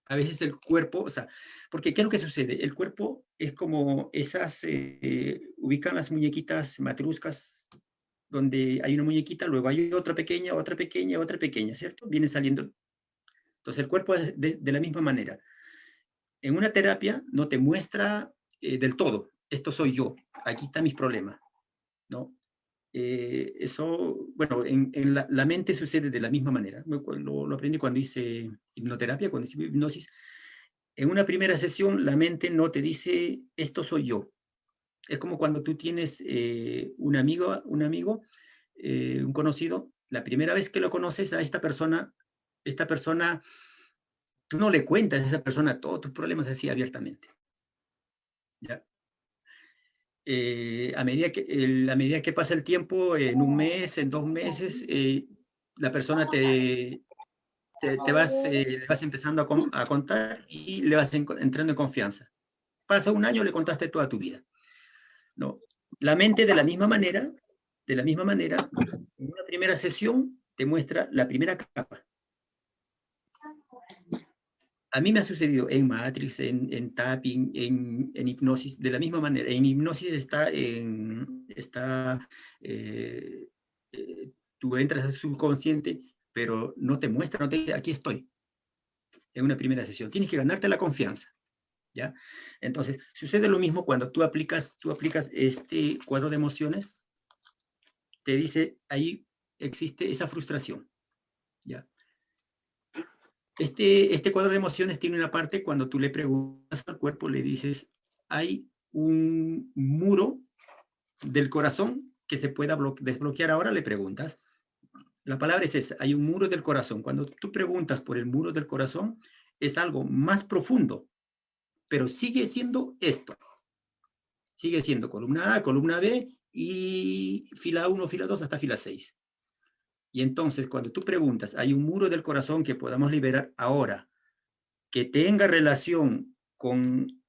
A veces el cuerpo, o sea, porque ¿qué es lo que sucede? El cuerpo es como ubican las muñequitas matruscas, donde hay una muñequita, luego hay otra pequeña, otra pequeña, otra pequeña, ¿cierto? Viene saliendo. Entonces el cuerpo es de la misma manera. en una terapia no te muestra del todo, esto soy yo, aquí están mis problemas, ¿no? Eso, bueno, en la mente sucede de la misma manera. Lo aprendí cuando hice hipnoterapia, cuando hice hipnosis. En una primera sesión, la mente no te dice, esto soy yo. Es como cuando tú tienes un amigo, un conocido, la primera vez que lo conoces a esta persona, tú no le cuentas a esa persona todos tus problemas así abiertamente. ¿Ya? A medida que pasa el tiempo, en un mes, en 2 meses, la persona le vas empezando a contar y le vas entrando en confianza. Pasa un año, le contaste toda tu vida, ¿no? La mente de la misma manera, en una primera sesión te muestra la primera capa. A mí me ha sucedido en Matrix, en tapping, en hipnosis, de la misma manera. En hipnosis tú entras al subconsciente, pero no te muestra, no te dice, aquí estoy, en una primera sesión. Tienes que ganarte la confianza, ¿ya? Entonces, sucede lo mismo cuando tú aplicas este cuadro de emociones, te dice, ahí existe esa frustración, ¿ya? Este cuadro de emociones tiene una parte cuando tú le preguntas al cuerpo, le dices, hay un muro del corazón que se pueda desbloquear ahora, le preguntas. La palabra es esa, hay un muro del corazón. Cuando tú preguntas por el muro del corazón, es algo más profundo, pero sigue siendo esto. Sigue siendo columna A, columna B y fila 1, fila 2 hasta fila 6. Y entonces, cuando tú preguntas, hay un muro del corazón que podamos liberar ahora, que tenga relación con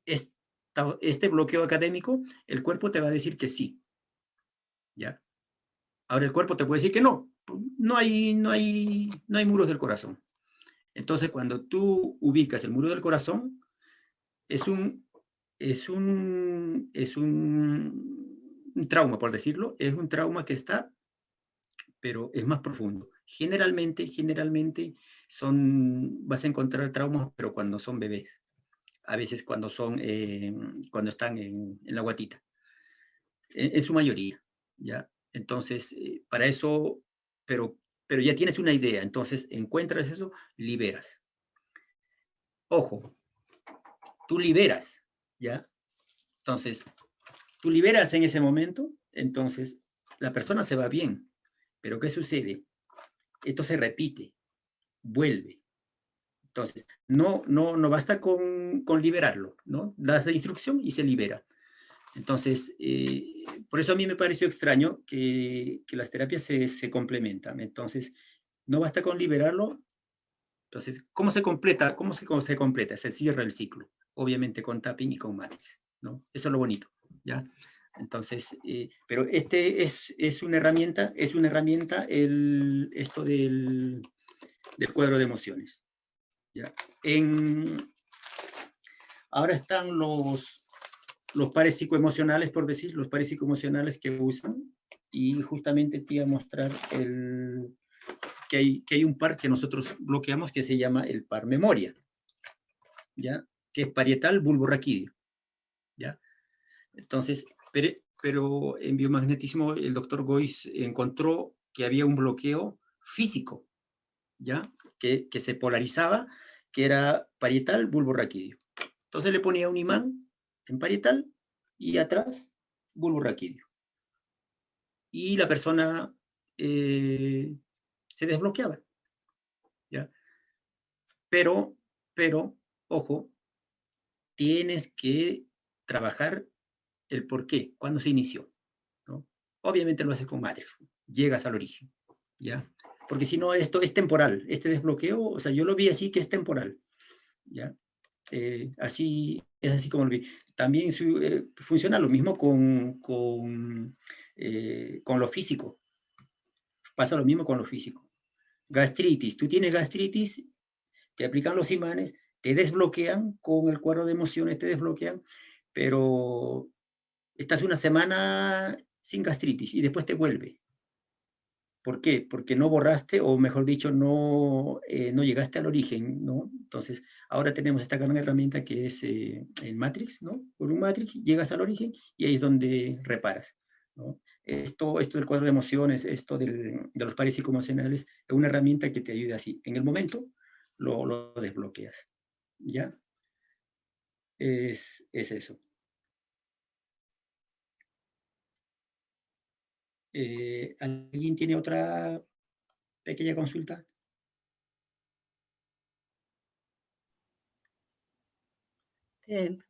este bloqueo académico, el cuerpo te va a decir que sí. ¿Ya? Ahora el cuerpo te puede decir que no. No hay muros del corazón. Entonces, cuando tú ubicas el muro del corazón, es un trauma, por decirlo. Es un trauma que está, pero es más profundo. Generalmente vas a encontrar traumas, pero cuando son bebés. A veces cuando están en la guatita. En su mayoría, ¿ya? Entonces, para eso, pero ya tienes una idea, entonces encuentras eso, liberas. Ojo, tú liberas, ¿ya? Entonces, tú liberas en ese momento, entonces la persona se va bien, pero ¿qué sucede? Esto se repite, vuelve. Entonces, no basta con liberarlo, ¿no? Das la instrucción y se libera. Entonces, por eso a mí me pareció extraño que las terapias se complementan. Entonces, no basta con liberarlo. Entonces, ¿cómo se completa? Se completa? Se cierra el ciclo, obviamente con tapping y con matrix, ¿no? Eso es lo bonito, ¿ya? Entonces, pero es una herramienta, esto del cuadro de emociones, ¿ya? Ahora están los pares psicoemocionales, por decir, los pares psicoemocionales que usan, y justamente te iba a mostrar que hay un par que nosotros bloqueamos que se llama el par memoria, ¿ya? Que es parietal bulborraquídeo, ¿ya? Entonces, pero en biomagnetismo el doctor Gois encontró que había un bloqueo físico, ¿ya? Que se polarizaba, que era parietal bulborraquídeo. Entonces le ponía un imán en parietal y atrás bulborraquídeo. Y la persona se desbloqueaba, ¿ya? Pero, ojo, tienes que trabajar el por qué, cuándo se inició, ¿no? Obviamente lo haces con Matrix, llegas al origen, ¿ya? Porque si no, esto es temporal, este desbloqueo, o sea, yo lo vi así que es temporal, ¿ya? Es así como lo vi. También funciona lo mismo con lo físico. Pasa lo mismo con lo físico. Gastritis. Tú tienes gastritis, te aplican los imanes, te desbloquean con el cuadro de emociones, te desbloquean, pero estás una semana sin gastritis y después te vuelve. ¿Por qué? Porque no borraste, o mejor dicho, no, no llegaste al origen, ¿no? Entonces, ahora tenemos esta gran herramienta que es el Matrix, ¿no? Por un Matrix llegas al origen y ahí es donde reparas, ¿no? Esto del cuadro de emociones, esto de los pares psicoemocionales, es una herramienta que te ayuda así. En el momento lo desbloqueas, ¿ya? Es eso. ¿Alguien tiene otra pequeña consulta?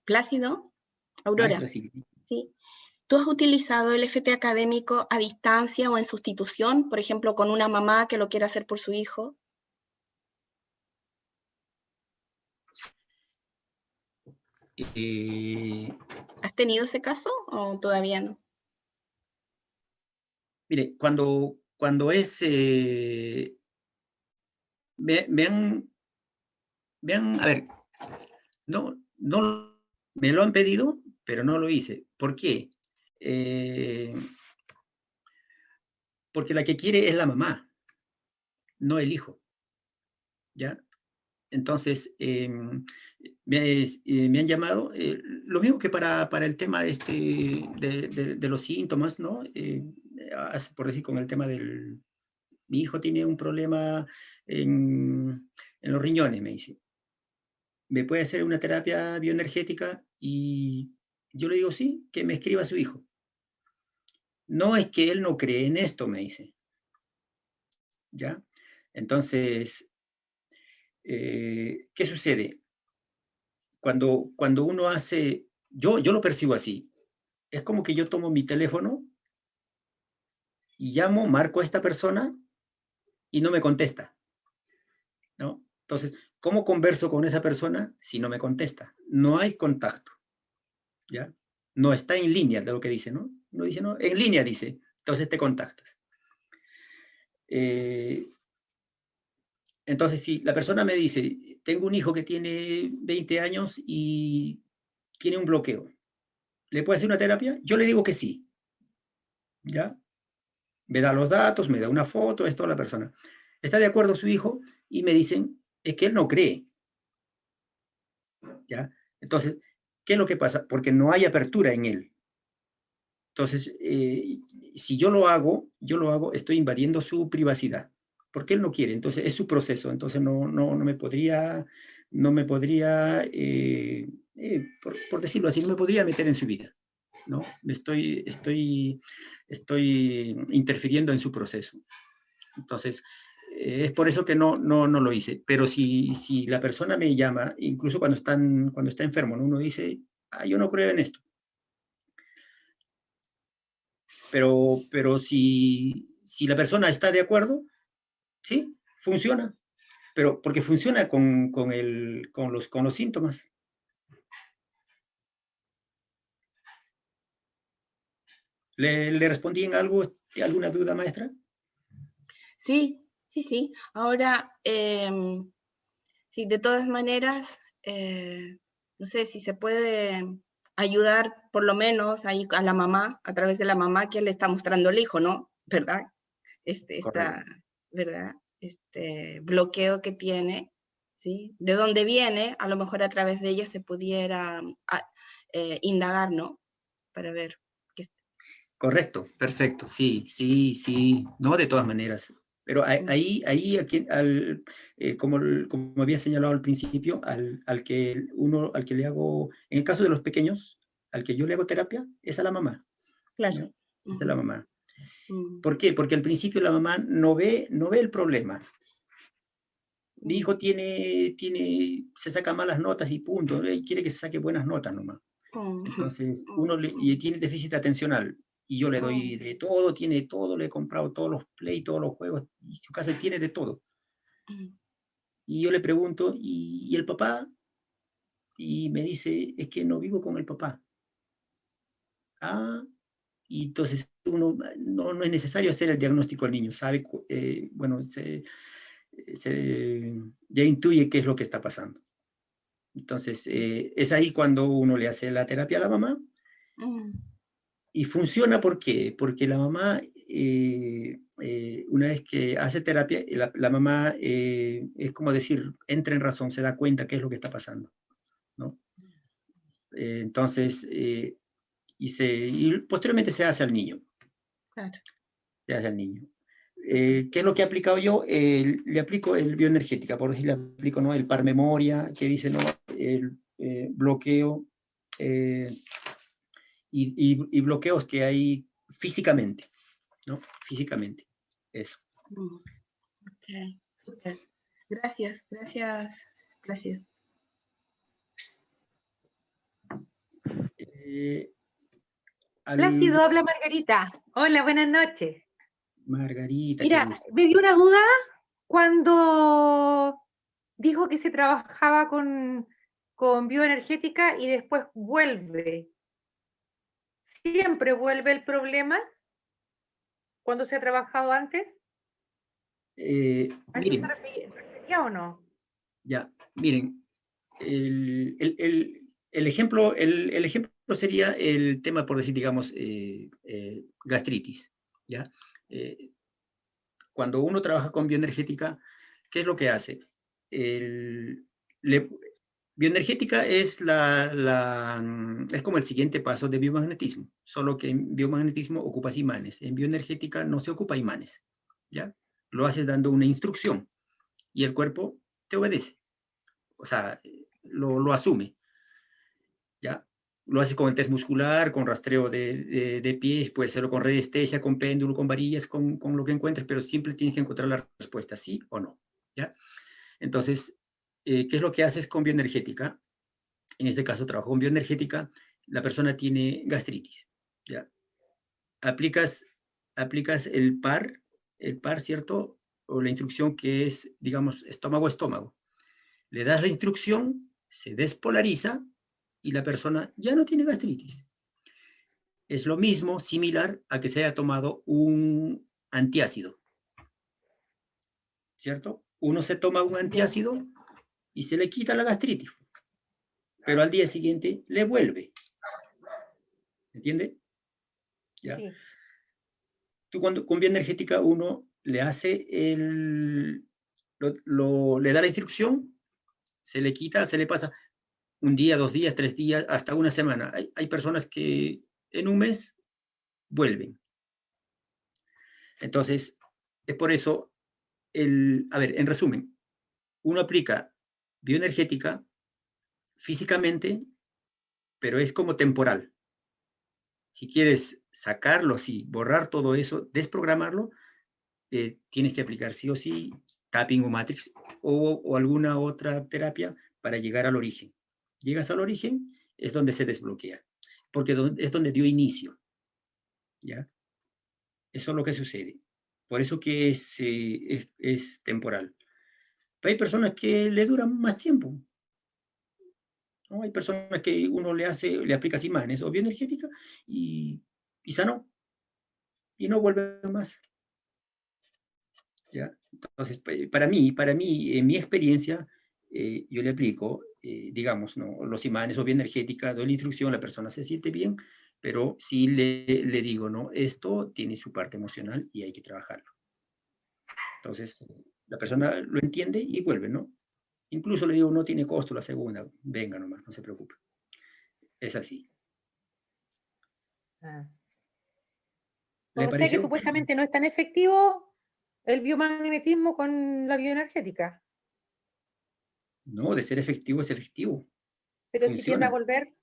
Plácido, Aurora,
Maestra, sí.
¿sí? ¿Tú has utilizado el FT académico a distancia o en sustitución, por ejemplo, con una mamá que lo quiera hacer por su hijo? ¿Has tenido ese caso o todavía no?
Mire, cuando es... a ver, no, me lo han pedido, pero no lo hice. ¿Por qué? Porque la que quiere es la mamá, no el hijo, ¿ya? Entonces, me han llamado, lo mismo que para el tema de los síntomas, ¿no? Por decir, con el tema del... Mi hijo tiene un problema en los riñones, me dice. ¿Me puede hacer una terapia bioenergética? Y yo le digo, sí, que me escriba a su hijo. No es que él no cree en esto, me dice. ¿Ya? Entonces, ¿qué sucede? Cuando uno hace, yo lo percibo así, es como que yo tomo mi teléfono y llamo, marco a esta persona y no me contesta, ¿no? Entonces, ¿cómo converso con esa persona si no me contesta? No hay contacto, ¿ya? No está en línea de lo que dice, ¿no? Uno dice, no, en línea dice, entonces te contactas. Entonces, si la persona me dice, tengo un hijo que tiene 20 años y tiene un bloqueo, ¿le puede hacer una terapia? Yo le digo que sí, ¿ya? Me da los datos, me da una foto, es toda la persona. ¿Está de acuerdo su hijo? Y me dicen, es que él no cree, ¿ya? Entonces, ¿qué es lo que pasa? Porque no hay apertura en él. Entonces, si yo lo hago, estoy invadiendo su privacidad, porque él no quiere, entonces es su proceso, entonces no me podría, por decirlo así, no me podría meter en su vida, ¿no? Estoy interfiriendo en su proceso. Entonces, es por eso que no lo hice. Pero si la persona me llama, incluso cuando está enfermo, ¿no? Uno dice, yo no creo en esto. Pero si la persona está de acuerdo, sí, funciona. Pero porque funciona con los síntomas. ¿Le respondí en algo, alguna duda, maestra?
Sí. Ahora, sí, de todas maneras, no sé si se puede ayudar por lo menos ahí a la mamá, a través de la mamá que le está mostrando el hijo, ¿no? ¿Verdad? ¿Verdad? Este bloqueo que tiene, ¿sí? ¿De dónde viene? A lo mejor a través de ella se pudiera indagar, ¿no? Para ver.
Correcto, perfecto, sí, no, de todas maneras. Pero ahí como había señalado al principio, al que le hago, en el caso de los pequeños, al que yo le hago terapia, es a la mamá.
Claro.
¿No? Es a la mamá. ¿Por qué? Porque al principio la mamá no ve el problema. Mi hijo se saca malas notas y punto, y quiere que se saque buenas notas nomás. Entonces, y tiene déficit atencional, y yo le doy de todo, tiene todo, le he comprado todos los play, todos los juegos, y su casa tiene de todo. Y yo le pregunto, ¿y el papá? Y me dice, es que no vivo con el papá. Y entonces uno no es necesario hacer el diagnóstico al niño, sabe, bueno, ya intuye qué es lo que está pasando. Entonces, es ahí cuando uno le hace la terapia a la mamá. Y funciona, ¿por qué? Porque la mamá una vez que hace terapia, la mamá es como decir, entra en razón, se da cuenta qué es lo que está pasando, ¿no? Entonces, y posteriormente se hace al niño.
Claro.
Se hace al niño. ¿Qué es lo que he aplicado yo? Le aplico el bioenergética, por decir, le aplico, ¿no?, el par memoria, que dice, ¿no?, el bloqueo, y bloqueos que hay físicamente, ¿no? Físicamente, eso.
Ok, súper. Gracias, gracias, gracias.
Plácido, habla Margarita. Hola, buenas noches.
Margarita, qué
Mira,
gusto.
me dio una duda cuando dijo que se trabajaba con bioenergética y después vuelve. ¿Siempre vuelve el problema cuando se ha trabajado antes? ¿A eso se
Miren,
refería o no?
ya, miren, el ejemplo sería el tema, por decir, digamos, gastritis, ¿ya? Cuando uno trabaja con bioenergética, ¿qué es lo que hace? Bioenergética es es como el siguiente paso de biomagnetismo, solo que en biomagnetismo ocupas imanes, en bioenergética no se ocupa imanes, ¿ya? Lo haces dando una instrucción y el cuerpo te obedece, o sea, lo asume, ¿ya? Lo haces con el test muscular, con rastreo de pies, puede hacerlo con radiestesia, con péndulo, con varillas, con lo que encuentres, pero siempre tienes que encontrar la respuesta, sí o no, ¿ya? Entonces, ¿qué es lo que haces con bioenergética? En este caso, trabajo con bioenergética, la persona tiene gastritis, ¿ya? Aplicas el par, ¿cierto? O la instrucción que es, digamos, estómago a estómago. Le das la instrucción, se despolariza y la persona ya no tiene gastritis. Es lo mismo, similar a que se haya tomado un antiácido, ¿cierto? Uno se toma un antiácido y se le quita la gastritis, pero al día siguiente le vuelve. ¿Entiende? ¿Ya?
Sí.
Tú con bioenergética uno le hace le da la instrucción, se le quita, se le pasa un día, 2 días, 3 días, hasta una semana. Hay personas que en un mes vuelven. Entonces, es por eso, a ver, en resumen, uno aplica bioenergética físicamente, pero es como temporal. Si quieres sacarlo, sí, borrar todo eso, desprogramarlo, tienes que aplicar sí o sí tapping o matrix o alguna otra terapia para llegar al origen. Llegas al origen, es donde se desbloquea, porque es donde dio inicio, ¿ya? Eso es lo que sucede. Por eso que es temporal. Pero hay personas que le duran más tiempo, ¿no? Hay personas que uno le aplica imanes o bioenergética y sanó, y no vuelve más. ¿Ya? Entonces, para mí, en mi experiencia, yo le aplico, digamos, ¿no?, los imanes o bioenergética, doy la instrucción, la persona se siente bien, pero sí le digo, ¿no?, esto tiene su parte emocional y hay que trabajarlo. Entonces, la persona lo entiende y vuelve, ¿no? Incluso le digo, no tiene costo la segunda, venga nomás, no se preocupe. Es así.
Ah.
¿Le
O sea que
pareció?
supuestamente no es tan efectivo el biomagnetismo con la bioenergética,
No, de ser efectivo es efectivo.
pero si tiende a
Funciona.
volver,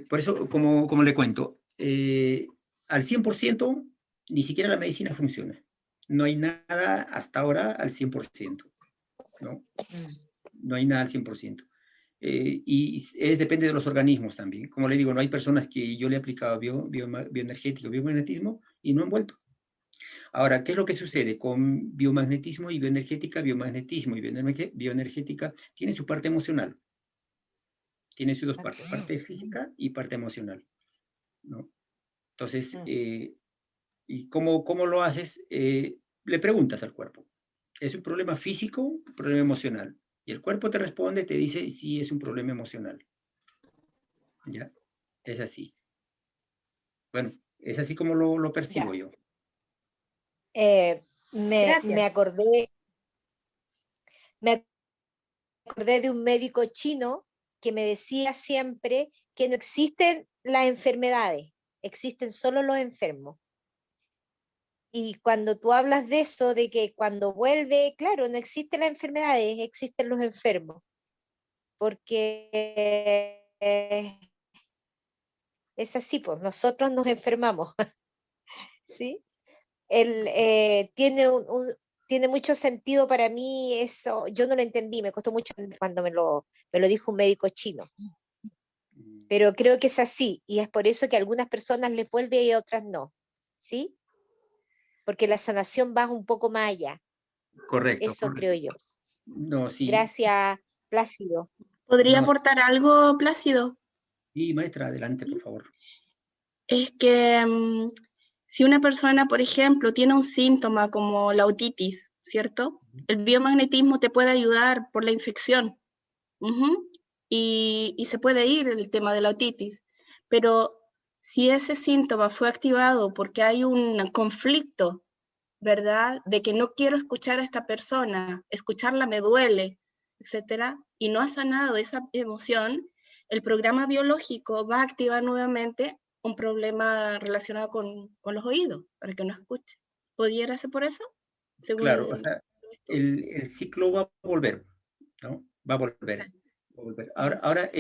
Por eso, como le cuento, al 100% ni siquiera la medicina funciona. No hay nada hasta ahora al 100%, ¿no? No hay nada al 100%. Y depende de los organismos también. Como le digo, no hay personas que yo le he aplicado bioenergético, biomagnetismo y no han vuelto. Ahora, ¿qué es lo que sucede con biomagnetismo y bioenergética? Biomagnetismo y bioenergética tiene su parte emocional. Tiene sus dos partes, parte física y parte emocional, ¿no? Entonces, ¿y cómo lo haces? Le preguntas al cuerpo, ¿es un problema físico o un problema emocional? Y el cuerpo te responde, te dice, sí, es un problema emocional. ¿Ya? Es así. Bueno, es así como lo percibo yo.
Me
Gracias.
acordé de un médico chino que me decía siempre que no existen las enfermedades, existen solo los enfermos. Y cuando tú hablas de eso, de que cuando vuelve, claro, no existen las enfermedades, existen los enfermos. Porque es así, pues nosotros nos enfermamos, ¿sí? Tiene mucho sentido para mí eso, yo no lo entendí, me costó mucho cuando me lo dijo un médico chino, pero creo que es así, y es por eso que a algunas personas les vuelve y a otras no, ¿sí? Porque la sanación va un poco más allá,
Correcto.
eso creo yo.
No, sí.
Gracias, Plácido.
¿Podría
No,
aportar algo, Plácido?
sí, maestra, adelante, por favor.
Es que si una persona, por ejemplo, tiene un síntoma como la otitis, ¿cierto? El biomagnetismo te puede ayudar por la infección. Y se puede ir el tema de la otitis. Pero si ese síntoma fue activado porque hay un conflicto, ¿verdad? De que no quiero escuchar a esta persona, escucharla me duele, etcétera, y no ha sanado esa emoción, el programa biológico va a activar nuevamente un problema relacionado con los oídos, para que no escuche. ¿Pudiera ser por eso? Según
Claro, o sea, el ciclo va a volver, ¿no? Va a volver. Va a volver. Ahora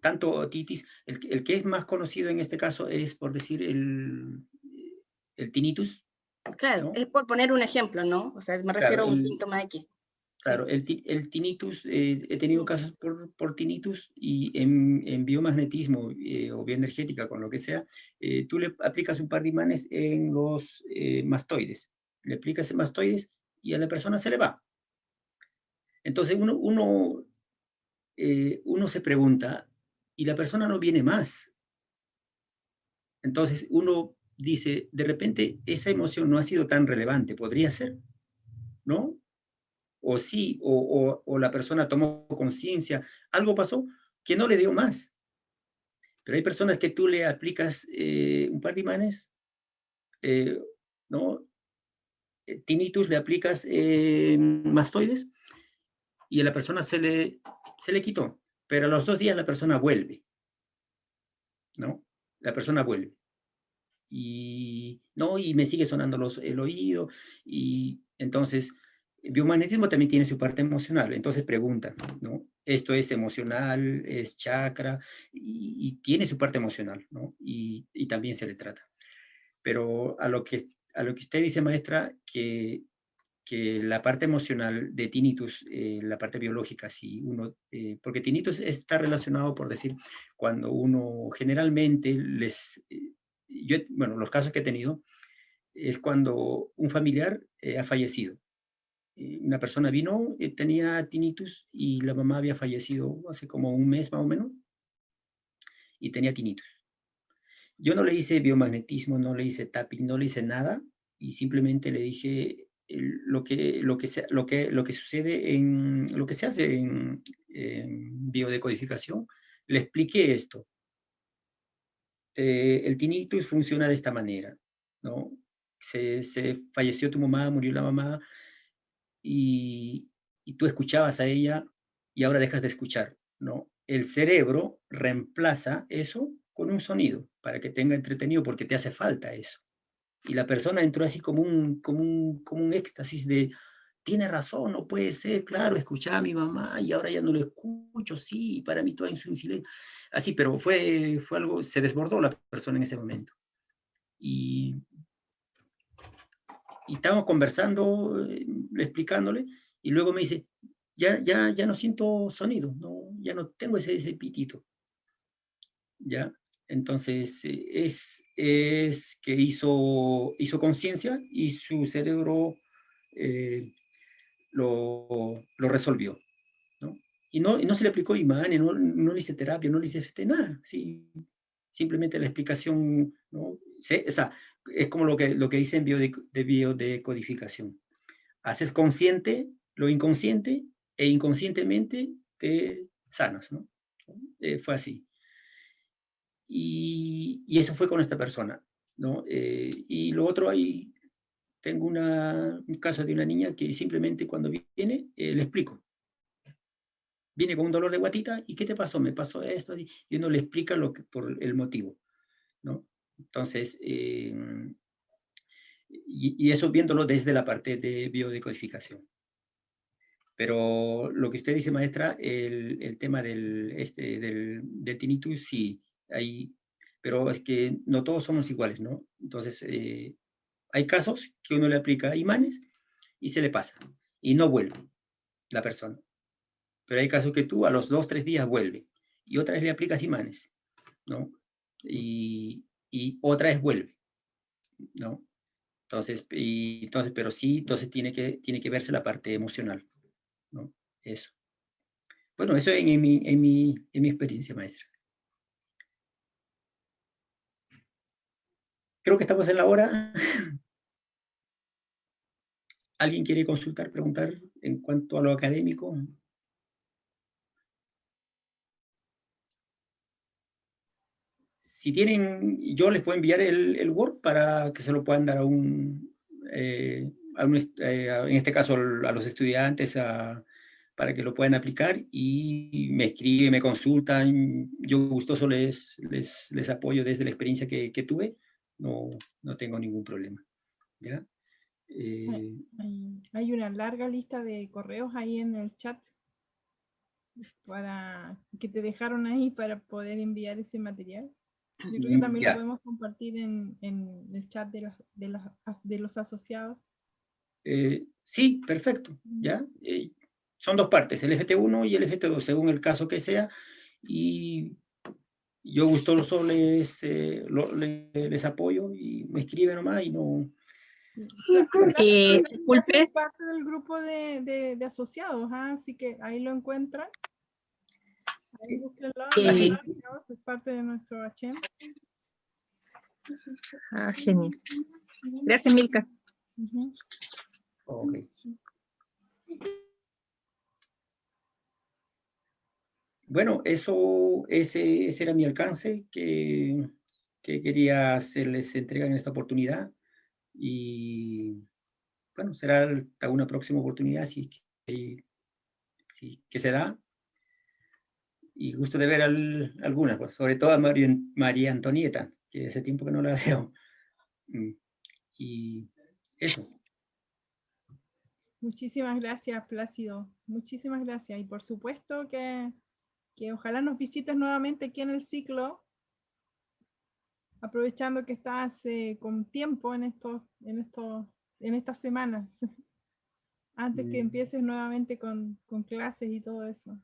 tanto otitis, el que es más conocido en este caso es, por decir, el tinnitus.
Claro,
¿no?
es por poner un ejemplo, ¿no? O sea, me refiero
Claro,
a un síntoma X.
Claro,
Sí.
el tinnitus, he tenido casos por tinnitus y en biomagnetismo o bioenergética, con lo que sea, tú le aplicas un par de imanes en los mastoides. Le aplicas el mastoides y a la persona se le va. Entonces uno se pregunta, ¿y la persona no viene más? Entonces uno dice, de repente esa emoción no ha sido tan relevante, podría ser, ¿no? O sí, o la persona tomó conciencia, algo pasó que no le dio más. Pero hay personas que tú le aplicas un par de imanes, ¿no? Tinnitus, le aplicas mastoides y a la persona se le quitó. Pero a los 2 días la persona vuelve, ¿no? La persona vuelve. Y, ¿no? Y me sigue sonando el oído. Y entonces, el biomagnetismo también tiene su parte emocional. Entonces preguntan, ¿no? Esto es emocional, es chakra, y tiene su parte emocional, ¿no? Y también se le trata. Pero a lo que usted dice, maestra, que la parte emocional de tinnitus, la parte biológica, si uno, porque tinnitus está relacionado, por decir, cuando uno generalmente bueno, los casos que he tenido es cuando un familiar ha fallecido. Una persona vino, tenía tinnitus y la mamá había fallecido hace como un mes más o menos y tenía tinnitus. Yo no le hice biomagnetismo, no le hice tapping, no le hice nada y simplemente le dije lo que sucede lo que se hace en biodecodificación. Le expliqué esto. El tinnitus funciona de esta manera, ¿no? Se falleció tu mamá, murió la mamá y tú escuchabas a ella y ahora dejas de escuchar, ¿no? El cerebro reemplaza eso con un sonido para que tenga entretenido porque te hace falta eso. Y la persona entró así como un éxtasis de, tiene razón, no puede ser, claro, escuchaba a mi mamá y ahora ya no lo escucho, sí, para mí todo es un silencio. Así, pero fue algo, se desbordó la persona en ese momento. Y estábamos conversando, explicándole, y luego me dice, ya no siento sonido, no, ya no tengo ese pitito. ¿Ya? Entonces, es que hizo conciencia y su cerebro lo resolvió, ¿no? Y no se le aplicó imanes, no le hice terapia, no le hice nada, sí, simplemente la explicación, ¿no? O sea, es como lo que dicen de biodecodificación. Haces consciente lo inconsciente e inconscientemente te sanas, ¿no? Fue así. y eso fue con esta persona, ¿no? Y lo otro, ahí tengo un caso de una niña que simplemente cuando viene, le explico. Viene con un dolor de guatita, ¿y qué te pasó? Me pasó esto, y uno le explica por el motivo, ¿no? Entonces, y eso viéndolo desde la parte de biodecodificación. Pero lo que usted dice, maestra, el tema del tinnitus, sí, pero es que no todos somos iguales, ¿no? Entonces, hay casos que uno le aplica imanes y se le pasa, y no vuelve la persona. Pero hay casos que tú a los 2, 3 días vuelve, y otra vez le aplicas imanes, ¿no? Y otra vez vuelve, ¿no? Entonces, pero sí, entonces tiene que verse la parte emocional, ¿no? Eso. Bueno, eso en mi experiencia, maestra. Creo que estamos en la hora. ¿Alguien quiere consultar, preguntar en cuanto a lo académico? Si tienen, yo les puedo enviar el Word para que se lo puedan dar en este caso a los estudiantes, para que lo puedan aplicar, y me escriben, me consultan. Yo gustoso les apoyo desde la experiencia que tuve. No tengo ningún problema, ¿ya?
Hay una larga lista de correos ahí en el chat que te dejaron ahí para poder enviar ese material. Yo creo que también lo podemos compartir en el chat de los asociados.
Sí, perfecto, ¿ya? Son dos partes, el FT1 y el FT2, según el caso que sea, y yo gustoso les apoyo, y me escriben nomás, y no...
Disculpe. Es parte del grupo de asociados, así que ahí lo encuentran. Ahí búsquenlo. Es parte de nuestro HM.
Genial. Gracias, Milka.
Ok. Bueno, ese era mi alcance que quería hacerles entrega en esta oportunidad, y bueno, será hasta una próxima oportunidad si que se da, y gusto de ver algunas, pues, sobre todo a María Antonieta, que hace tiempo que no la veo. Y eso.
Muchísimas gracias, Plácido. Muchísimas gracias. Y por supuesto que ojalá nos visites nuevamente aquí en el ciclo, aprovechando que estás con tiempo en estas semanas, antes que empieces nuevamente con clases y todo eso.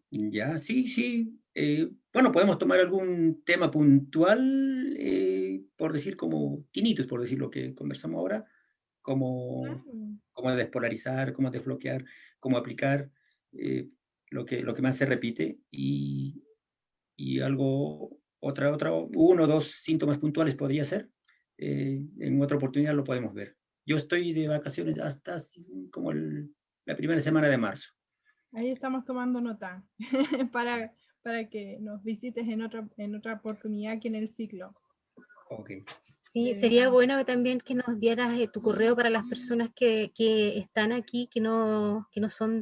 Ya, sí. Bueno, podemos tomar algún tema puntual, por decir, como tinnitus, por decir lo que conversamos ahora, cómo despolarizar, cómo desbloquear, cómo aplicar lo que más se repite, y uno o dos síntomas puntuales podría ser. En otra oportunidad lo podemos ver. Yo estoy de vacaciones hasta como la primera semana de marzo.
Ahí estamos tomando nota para que nos visites en otra oportunidad aquí en el ciclo.
Ok.
Sí, sería bueno también que nos dieras tu correo para las personas que están aquí, que no son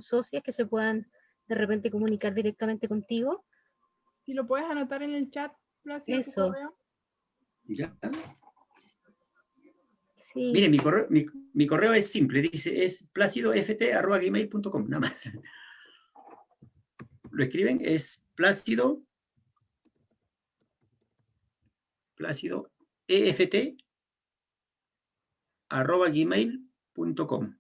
socias, que se puedan de repente comunicar directamente contigo.
Si lo puedes anotar en el chat, Plácido, tu correo.
Ya.
Sí.
Miren, mi correo es simple, es placidoeft@gmail.com, nada más. Lo escriben, es placidoeft@gmail.com.